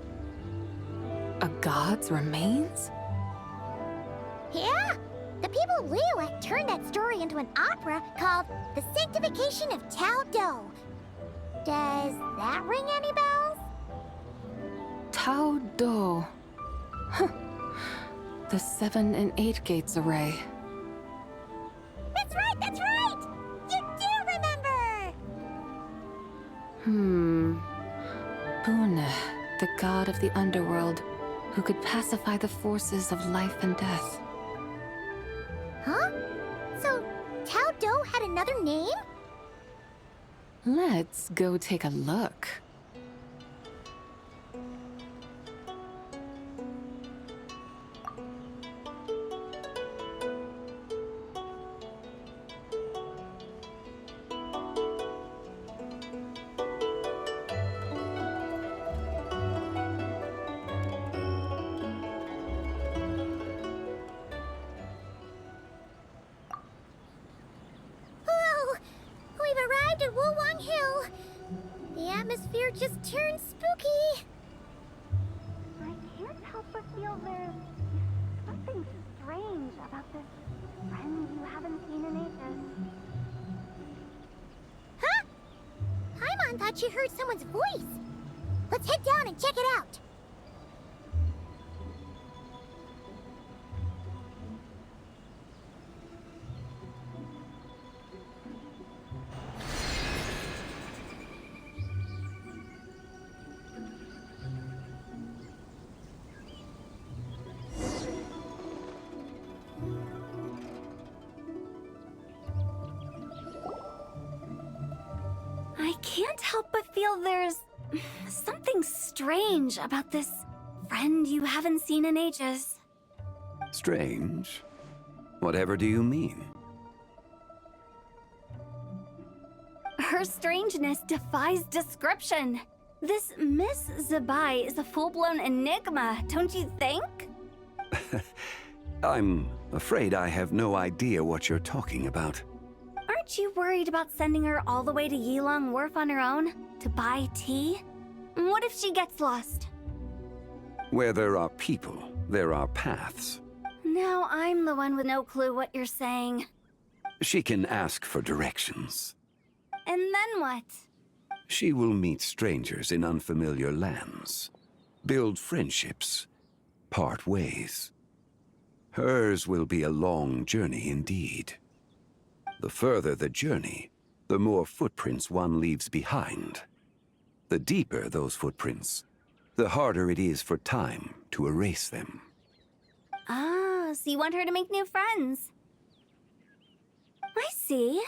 Speaker 3: A god's remains?
Speaker 1: Yeah? The people of Liyue turned that story into an opera called The Sanctification of Tao Do. Does that ring any bells?
Speaker 3: Tao Do. Huh. The 7 and 8 gates array.
Speaker 1: That's right, that's right! You do remember!
Speaker 3: Bune, the god of the underworld, who could pacify the forces of life and death.
Speaker 1: Huh? So, Tao Do had another name?
Speaker 3: Let's go take a look.
Speaker 1: Atmosphere just turned spooky. I can't help but feel there's something strange about this friend you haven't seen in ages. Huh? Paimon thought she heard someone's voice. Let's head down and check it out.
Speaker 6: I can't help but feel there's something strange about this friend you haven't seen in ages.
Speaker 8: Strange? Whatever do you mean?
Speaker 6: Her strangeness defies description. This Miss Zabai is a full-blown enigma, don't you think?
Speaker 8: I'm afraid I have no idea what you're talking about.
Speaker 6: Aren't you worried about sending her all the way to Yilong Wharf on her own to buy tea? What if she gets lost?
Speaker 8: Where there are people, there are paths.
Speaker 6: Now I'm the one with no clue what you're saying.
Speaker 8: She can ask for directions.
Speaker 6: And then what?
Speaker 8: She will meet strangers in unfamiliar lands, build friendships, part ways. Hers will be a long journey indeed. The further the journey, the more footprints one leaves behind. The deeper those footprints, the harder it is for time to erase them.
Speaker 6: Ah, so you want her to make new friends. I see.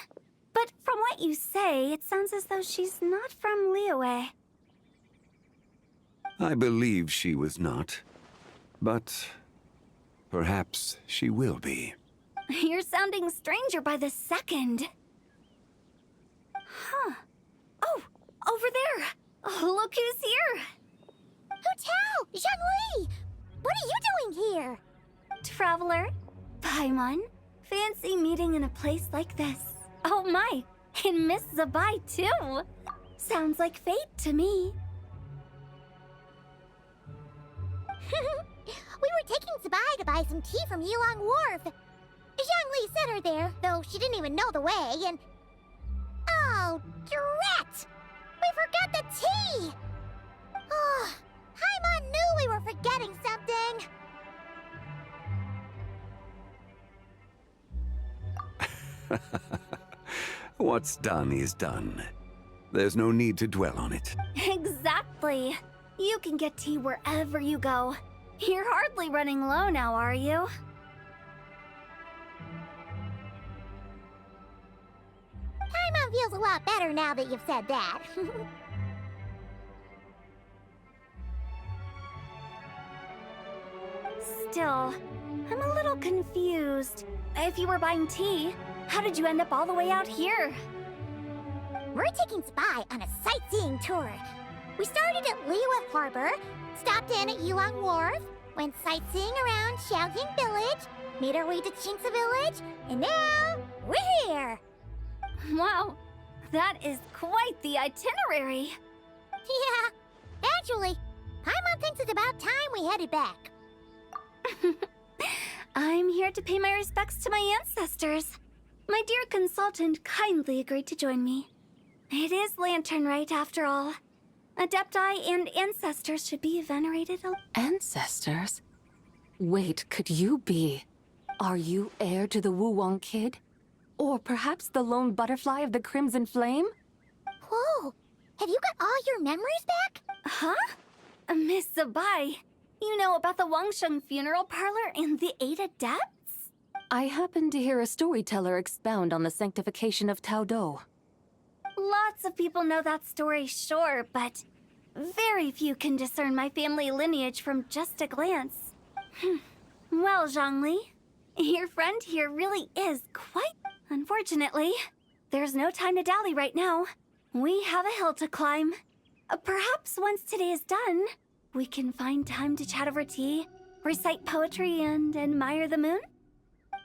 Speaker 6: But from what you say, it sounds as though she's not from Liyue.
Speaker 8: I believe she was not, but perhaps she will be.
Speaker 6: You're sounding stranger by the second. Huh. Oh, over there. Oh, look who's here.
Speaker 1: Hu Tao! Zhongli! What are you doing here?
Speaker 6: Traveler, Paimon, fancy meeting in a place like this. Oh my, and Miss Zabai too. Sounds like fate to me.
Speaker 1: We were taking Zabai to buy some tea from Yilong Wharf. Zhongli sent her there, though she didn't even know the way, and... Oh, drat! We forgot the tea! Oh, Paimon knew we were forgetting something!
Speaker 8: What's done is done. There's no need to dwell on it.
Speaker 6: Exactly. You can get tea wherever you go. You're hardly running low now, are you?
Speaker 1: feels a lot better now that you've said that.
Speaker 7: Still, I'm a little confused. If you were buying tea, how did you end up all the way out here?
Speaker 1: We're taking Spy on a sightseeing tour. We started at Liyue Harbor, stopped in at Yulong Wharf, went sightseeing around Xiaoying Village, made our way to Qingce Village, and now we're here!
Speaker 7: Wow, that is quite the itinerary.
Speaker 1: Yeah, actually, Paimon thinks it's about time we headed back.
Speaker 7: I'm here to pay my respects to my ancestors. My dear consultant kindly agreed to join me. It is Lantern Rite, after all. Adepti and ancestors should be venerated.
Speaker 3: Ancestors? Wait, could you be? Are you heir to the Wu-Wong kid? Or perhaps the lone butterfly of the Crimson Flame?
Speaker 1: Whoa, have you got all your memories back?
Speaker 7: Huh? Miss Zabai, you know about the Wangsheng funeral parlor and the 8 adepts?
Speaker 3: I happened to hear a storyteller expound on the sanctification of Taodo.
Speaker 7: Lots of people know that story, sure, but very few can discern my family lineage from just a glance. Well, Zhongli, your friend here really is quite... Unfortunately, there's no time to dally right now. We have a hill to climb. Perhaps once today is done, we can find time to chat over tea, recite poetry, and admire the moon?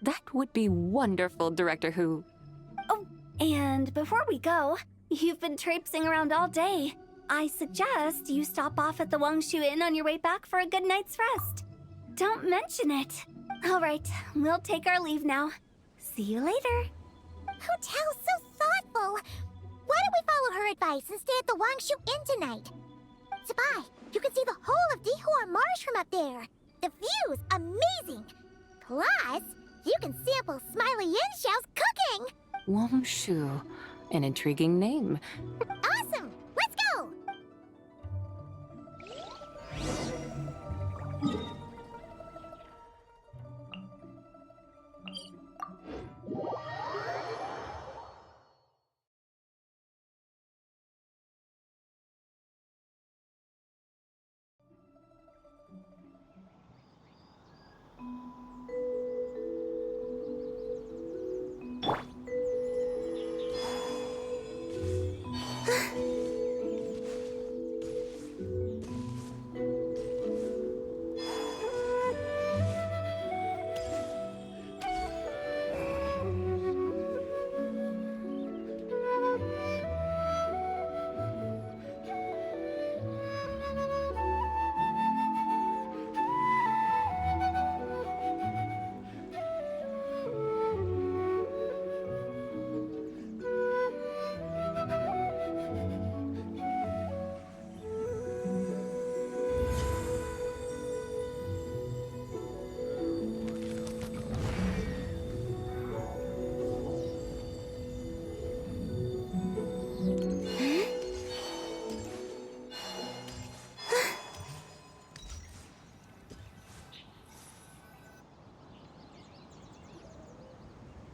Speaker 3: That would be wonderful, Director Hu.
Speaker 7: Oh, and before we go, you've been traipsing around all day. I suggest you stop off at the Wangshu Inn on your way back for a good night's rest. Don't mention it. All right, we'll take our leave now. See you later.
Speaker 1: Hotel's so thoughtful. Why don't we follow her advice and stay at the Wangshu Inn tonight? Zabai, you can see the whole of Dihua Marsh from up there. The view's amazing. Plus, you can sample Smiley Yin-Xiao's cooking.
Speaker 3: Wangshu, an intriguing name.
Speaker 1: Awesome! Let's go!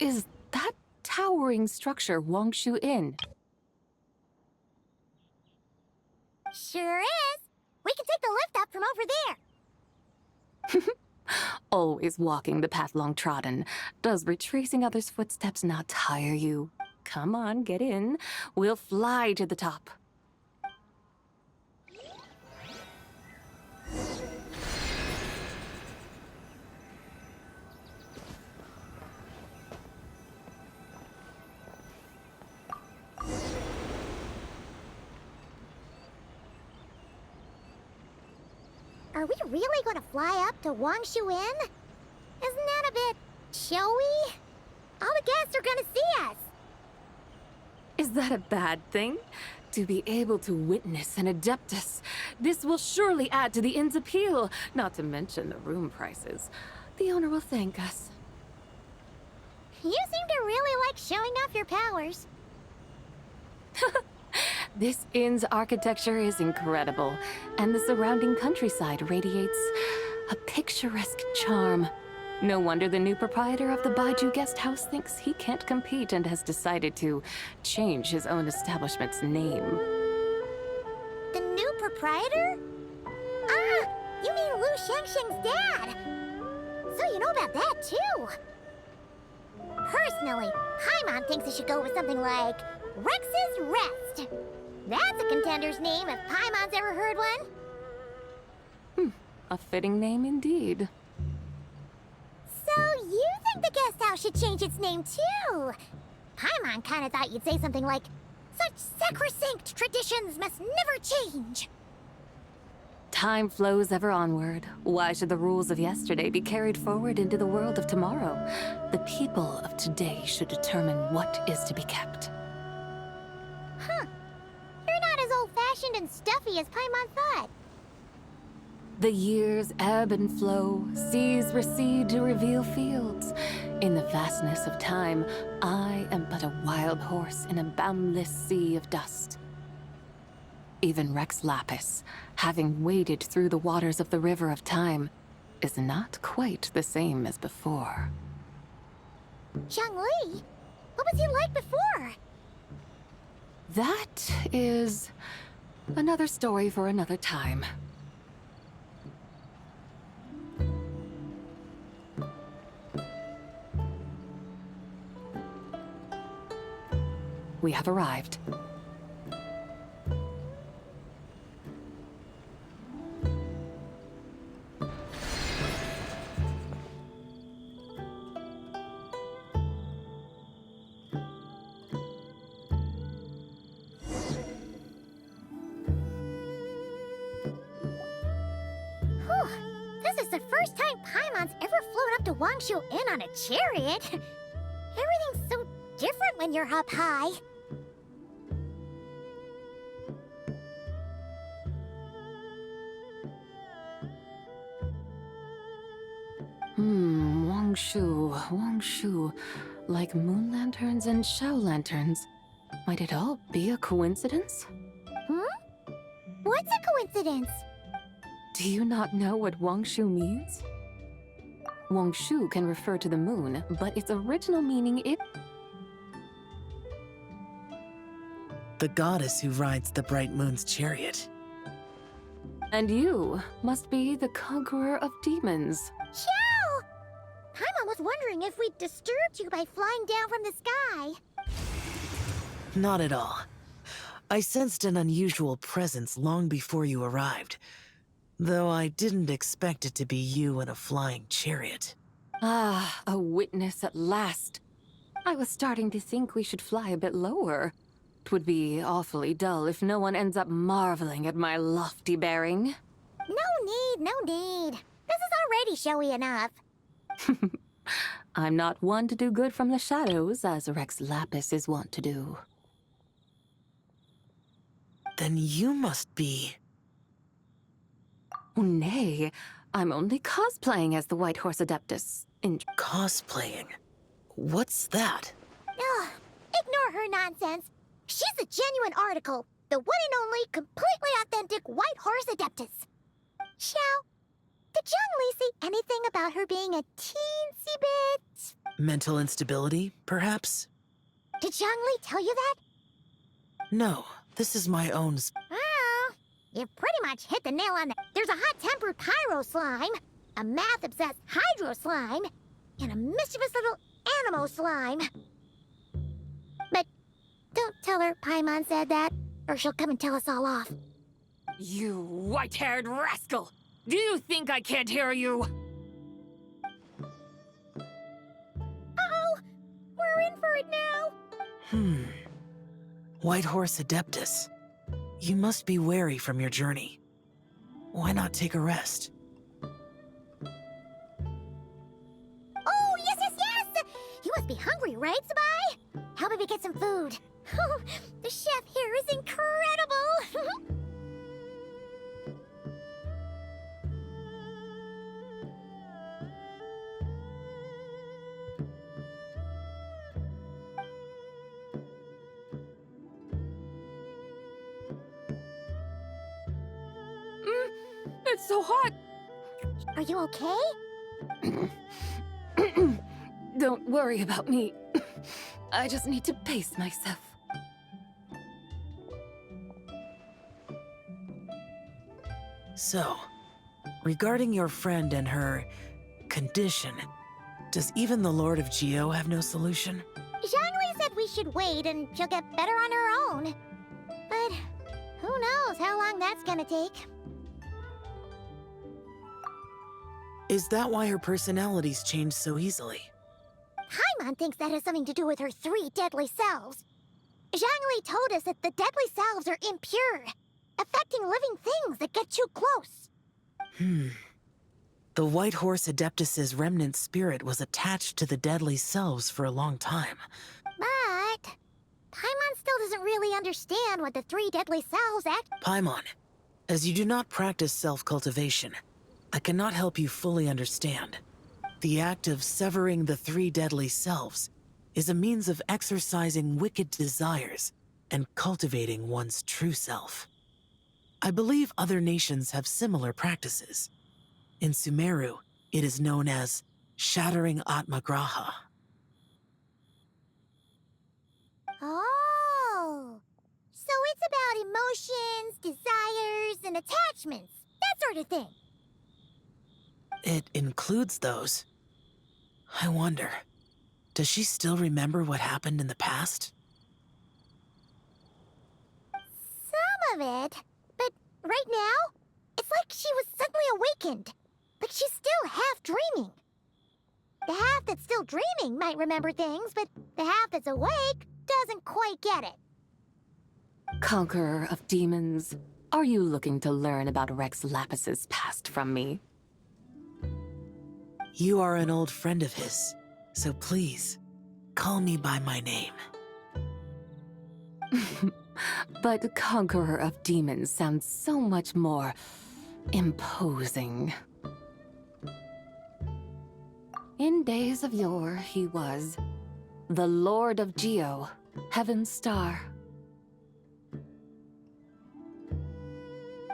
Speaker 3: Is that towering structure Wangshu Inn?
Speaker 1: Sure is. We can take the lift up from over there.
Speaker 3: Always walking the path long trodden. Does retracing others' footsteps not tire you? Come on, get in. We'll fly to the top.
Speaker 1: Are we really going to fly up to Wangshu Inn? Isn't that a bit showy? All the guests are going to see us.
Speaker 3: Is that a bad thing? To be able to witness an Adeptus. This will surely add to the inn's appeal, not to mention the room prices. The owner will thank us.
Speaker 1: You seem to really like showing off your powers.
Speaker 3: This inn's architecture is incredible, and the surrounding countryside radiates a picturesque charm. No wonder the new proprietor of the Baiju guest house thinks he can't compete and has decided to change his own establishment's name.
Speaker 1: The new proprietor? Ah, you mean Lu Shengsheng's dad. So you know about that, too. Personally, Paimon thinks it should go with something like Rex's Rest. That's a contender's name if Paimon's ever heard one.
Speaker 3: A fitting name indeed.
Speaker 1: So you think the guest house should change its name, too? Paimon kinda thought you'd say something like, such sacrosanct traditions must never change.
Speaker 3: Time flows ever onward. Why should the rules of yesterday be carried forward into the world of tomorrow? The people of today should determine what is to be kept.
Speaker 1: Huh. You're not as old-fashioned and stuffy as Paimon thought.
Speaker 3: The years ebb and flow, seas recede to reveal fields. In the vastness of time, I am but a wild horse in a boundless sea of dust. Even Rex Lapis, having waded through the waters of the river of time, is not quite the same as before.
Speaker 1: Zhongli? What was he like before?
Speaker 3: That is another story for another time. We have arrived.
Speaker 1: Whew. This is the first time Paimon's ever flown up to Wangshu Inn on a chariot. Everything's so different when you're up high.
Speaker 3: Wangshu. Like moon lanterns and Shao lanterns. Might it all be a coincidence?
Speaker 1: What's a coincidence?
Speaker 3: Do you not know what Wangshu means? Wangshu can refer to the moon, but its original meaning
Speaker 9: The goddess who rides the bright moon's chariot.
Speaker 3: And you must be the conqueror of demons.
Speaker 1: Chow! Paimon was wondering if we'd disturbed you by flying down from the sky.
Speaker 9: Not at all. I sensed an unusual presence long before you arrived, though I didn't expect it to be you in a flying chariot.
Speaker 3: Ah, a witness at last. I was starting to think we should fly a bit lower. 'Twould be awfully dull if no one ends up marveling at my lofty bearing.
Speaker 1: No need. This is already showy enough.
Speaker 3: I'm not one to do good from the shadows, as Rex Lapis is wont to do.
Speaker 9: Then you must be...
Speaker 3: Oh, nay, I'm only cosplaying as the White Horse Adeptus.
Speaker 9: cosplaying. What's that?
Speaker 1: Ugh, ignore her nonsense. She's a genuine article. The one and only, completely authentic White Horse Adeptus. Xiao, did Zhongli say anything about her being a teensy bit...
Speaker 9: Mental instability, perhaps?
Speaker 1: Did Zhongli tell you that?
Speaker 9: No, this is my own...
Speaker 1: Oh, you pretty much hit the nail on the... There's a hot-tempered pyro slime, a math-obsessed hydro slime, and a mischievous little animo slime. But don't tell her Paimon said that, or she'll come and tell us all off.
Speaker 3: You white-haired rascal! Do you think I can't hear you?
Speaker 1: Uh-oh! We're in for it now!
Speaker 9: White Horse Adeptus. You must be weary from your journey. Why not take a rest?
Speaker 1: Oh, yes! You must be hungry, right, Sabai? How about we get some food? Oh, the chef here is incredible!
Speaker 3: It's so hot!
Speaker 1: Are you okay?
Speaker 3: Don't worry about me. I just need to pace myself.
Speaker 9: So, regarding your friend and her condition, does even the Lord of Geo have no solution?
Speaker 1: Zhongli said we should wait and she'll get better on her own. But who knows how long that's gonna take.
Speaker 9: Is that why her personalities change so easily?
Speaker 1: Paimon thinks that has something to do with her 3 deadly selves. Zhongli told us that the deadly selves are impure, affecting living things that get too close.
Speaker 9: The White Horse Adeptus's remnant spirit was attached to the deadly selves for a long time.
Speaker 1: But Paimon still doesn't really understand what the 3 deadly selves act.
Speaker 9: Paimon, as you do not practice self-cultivation, I cannot help you fully understand. The act of severing the 3 deadly selves is a means of exercising wicked desires and cultivating one's true self. I believe other nations have similar practices. In Sumeru, it is known as shattering Atmagraha.
Speaker 1: Oh, so it's about emotions, desires, and attachments, that sort of thing.
Speaker 9: It includes those. I wonder, does she still remember what happened in the past?
Speaker 1: Some of it, but right now, it's like she was suddenly awakened. Like she's still half dreaming. The half that's still dreaming might remember things, but the half that's awake doesn't quite get it.
Speaker 3: Conqueror of demons, are you looking to learn about Rex Lapis's past from me?
Speaker 9: You are an old friend of his, so please, call me by my name.
Speaker 3: But Conqueror of Demons sounds so much more imposing. In days of yore, he was the Lord of Geo, Heaven's Star.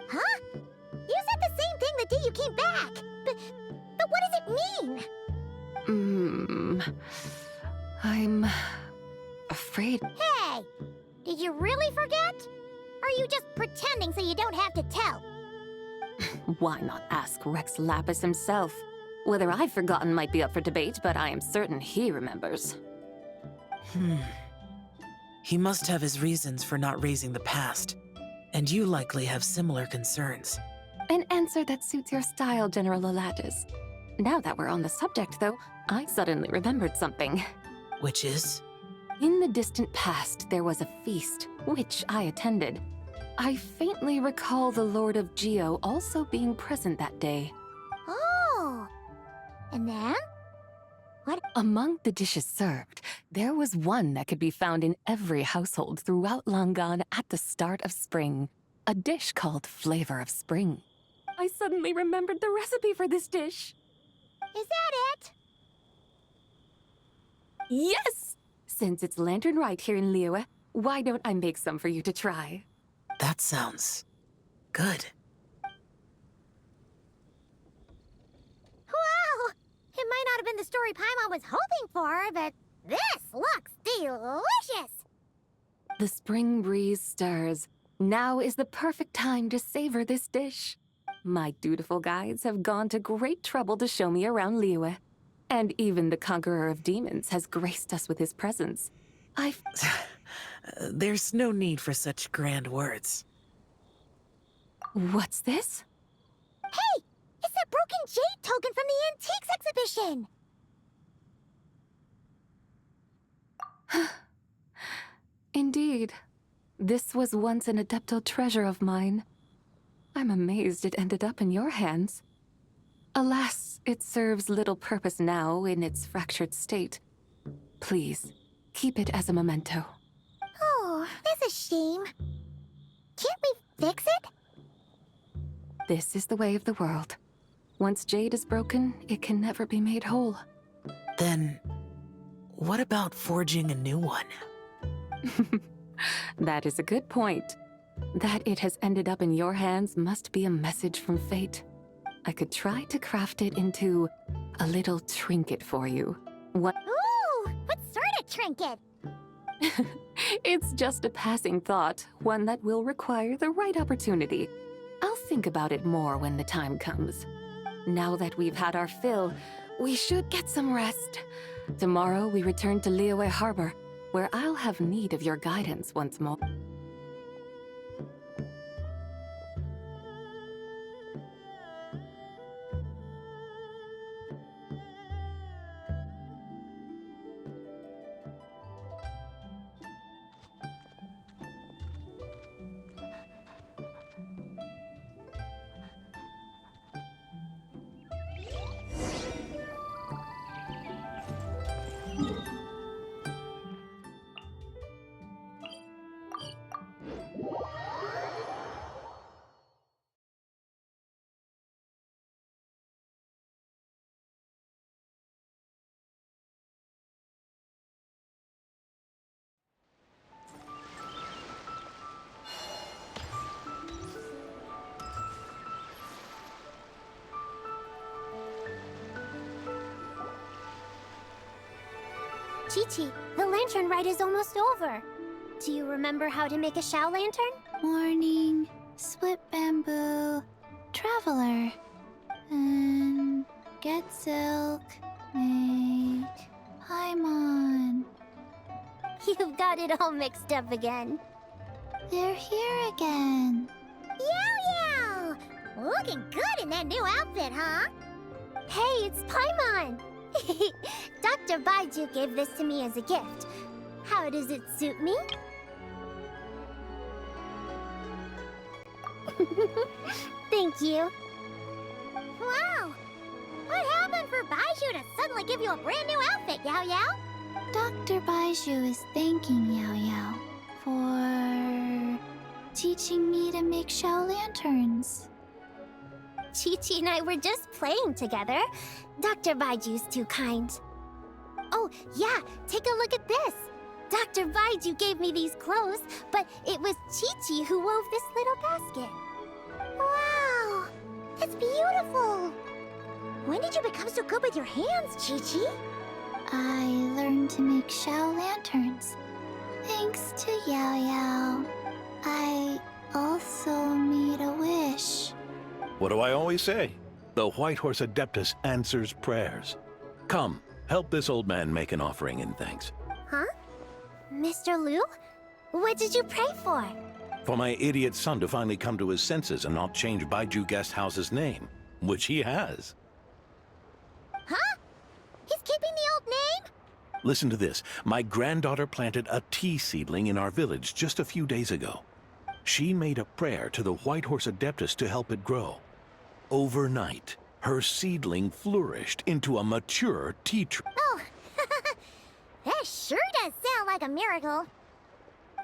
Speaker 1: Huh? You said the same thing the day you came back, but what does it mean?
Speaker 3: I'm afraid.
Speaker 1: Hey, did you really forget? Or are you just pretending so you don't have to tell?
Speaker 3: Why not ask Rex Lapis himself? Whether I've forgotten might be up for debate, but I am certain he remembers.
Speaker 9: He must have his reasons for not raising the past, and you likely have similar concerns.
Speaker 3: An answer that suits your style, General Elatis. Now that we're on the subject, though, I suddenly remembered something.
Speaker 9: Which is?
Speaker 3: In the distant past, there was a feast, which I attended. I faintly recall the Lord of Geo also being present that day.
Speaker 1: Oh, and then? What?
Speaker 3: Among the dishes served, there was one that could be found in every household throughout Langan at the start of spring. A dish called Flavor of Spring. I suddenly remembered the recipe for this dish.
Speaker 1: Is that it?
Speaker 3: Yes! Since it's Lantern Right here in Liyue, why don't I make some for you to try?
Speaker 9: That sounds good.
Speaker 1: Wow! It might not have been the story Paimon was hoping for, but this looks delicious!
Speaker 3: The spring breeze stirs. Now is the perfect time to savor this dish. My dutiful guides have gone to great trouble to show me around Liyue. And even the Conqueror of Demons has graced us with his presence.
Speaker 9: There's no need for such grand words.
Speaker 3: What's this?
Speaker 1: Hey! It's that broken jade token from the Antiques exhibition!
Speaker 3: Indeed. This was once an Adepto treasure of mine. I'm amazed it ended up in your hands. Alas, it serves little purpose now in its fractured state. Please, keep it as a memento.
Speaker 1: Oh, that's a shame. Can't we fix it?
Speaker 3: This is the way of the world. Once jade is broken, it can never be made whole.
Speaker 9: Then, what about forging a new one?
Speaker 3: That is a good point. That it has ended up in your hands must be a message from fate. I could try to craft it into a little trinket for you. What?
Speaker 1: Ooh! trinket.
Speaker 3: It's just a passing thought, one that will require the right opportunity. I'll think about it more when the time comes. Now that we've had our fill, we should get some rest. Tomorrow we return to Liyue Harbor, where I'll have need of your guidance once more.
Speaker 1: Chi-Chi, the lantern ride is almost over. Do you remember how to make a Shao lantern?
Speaker 7: Morning, split bamboo, traveler, and get silk, make Paimon.
Speaker 1: You've got it all mixed up again.
Speaker 7: They're here again.
Speaker 1: Yow! Looking good in that new outfit, huh? Hey, it's Paimon! Dr. Baiju gave this to me as a gift. How does it suit me? Thank you. Wow! What happened for Baiju to suddenly give you a brand new outfit, Yao Yao?
Speaker 7: Dr. Baiju is thanking Yao Yao for teaching me to make Shao lanterns.
Speaker 1: Chi-Chi and I were just playing together. Dr. Baiju's too kind. Oh, yeah, take a look at this. Dr. Baiju gave me these clothes, but it was Chi-Chi who wove this little basket. Wow, it's beautiful. When did you become so good with your hands, Chi-Chi?
Speaker 7: I learned to make Shao lanterns. Thanks to Yao Yao. I also made a wish.
Speaker 10: What do I always say? The White Horse Adeptus answers prayers. Come, help this old man make an offering in thanks.
Speaker 1: Huh? Mr. Liu? What did you pray for?
Speaker 10: For my idiot son to finally come to his senses and not change Baiju Guest House's name, which he has.
Speaker 1: Huh? He's keeping the old name?
Speaker 10: Listen to this. My granddaughter planted a tea seedling in our village just a few days ago. She made a prayer to the White Horse Adeptus to help it grow. Overnight, her seedling flourished into a mature tea tree.
Speaker 1: Oh, that sure does sound like a miracle.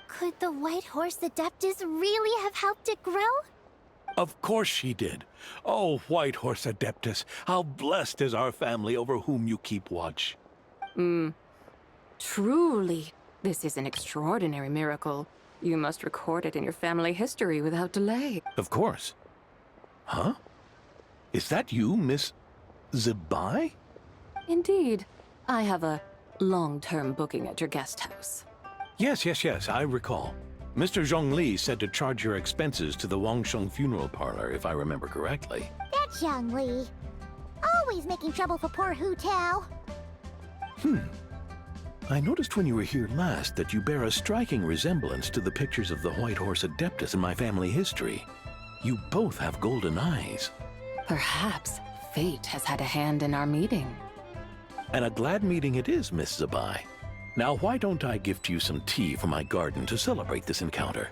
Speaker 1: Could the White Horse Adeptus really have helped it grow?
Speaker 10: Of course she did. Oh, White Horse Adeptus, how blessed is our family over whom you keep watch.
Speaker 3: Truly, this is an extraordinary miracle. You must record it in your family history without delay.
Speaker 10: Of course. Huh? Is that you, Miss Zebai?
Speaker 3: Indeed. I have a long-term booking at your guest house.
Speaker 10: Yes, I recall. Mr. Zhongli said to charge your expenses to the Wangsheng Funeral Parlor, if I remember correctly.
Speaker 1: That's Zhang Li. Always making trouble for poor Hu Tao.
Speaker 10: I noticed when you were here last that you bear a striking resemblance to the pictures of the White Horse Adeptus in my family history. You both have golden eyes.
Speaker 3: Perhaps fate has had a hand in our meeting.
Speaker 10: And a glad meeting it is, Miss Zebai. Now, why don't I gift you some tea from my garden to celebrate this encounter?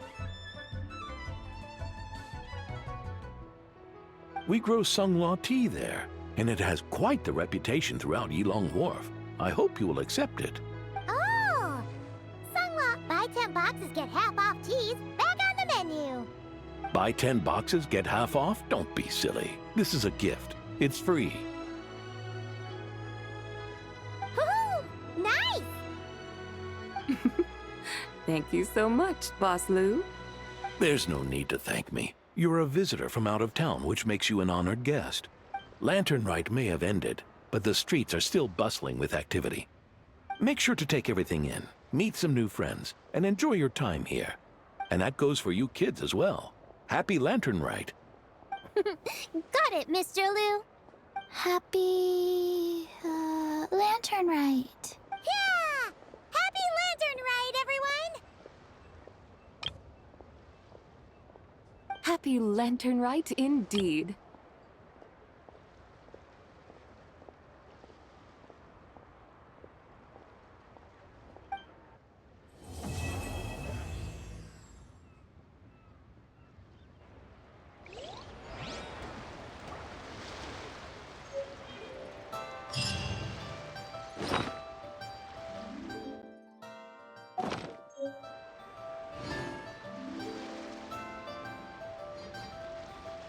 Speaker 10: We grow Sunglaw tea there, and it has quite the reputation throughout Yilong Wharf. I hope you will accept it.
Speaker 1: Oh! Sunglaw, buy 10 boxes, get half off teas. Back on the menu.
Speaker 10: Buy 10 boxes, get half off? Don't be silly. This is a gift. It's free.
Speaker 1: Woohoo! Nice!
Speaker 3: Thank you so much, Boss Lou.
Speaker 10: There's no need to thank me. You're a visitor from out of town, which makes you an honored guest. Lantern Rite may have ended, but the streets are still bustling with activity. Make sure to take everything in, meet some new friends, and enjoy your time here. And that goes for you kids as well. Happy Lantern Rite.
Speaker 1: Got it, Mr. Liu.
Speaker 7: Happy... Lantern Rite.
Speaker 1: Yeah! Happy Lantern Ride, everyone!
Speaker 3: Happy Lantern Rite indeed.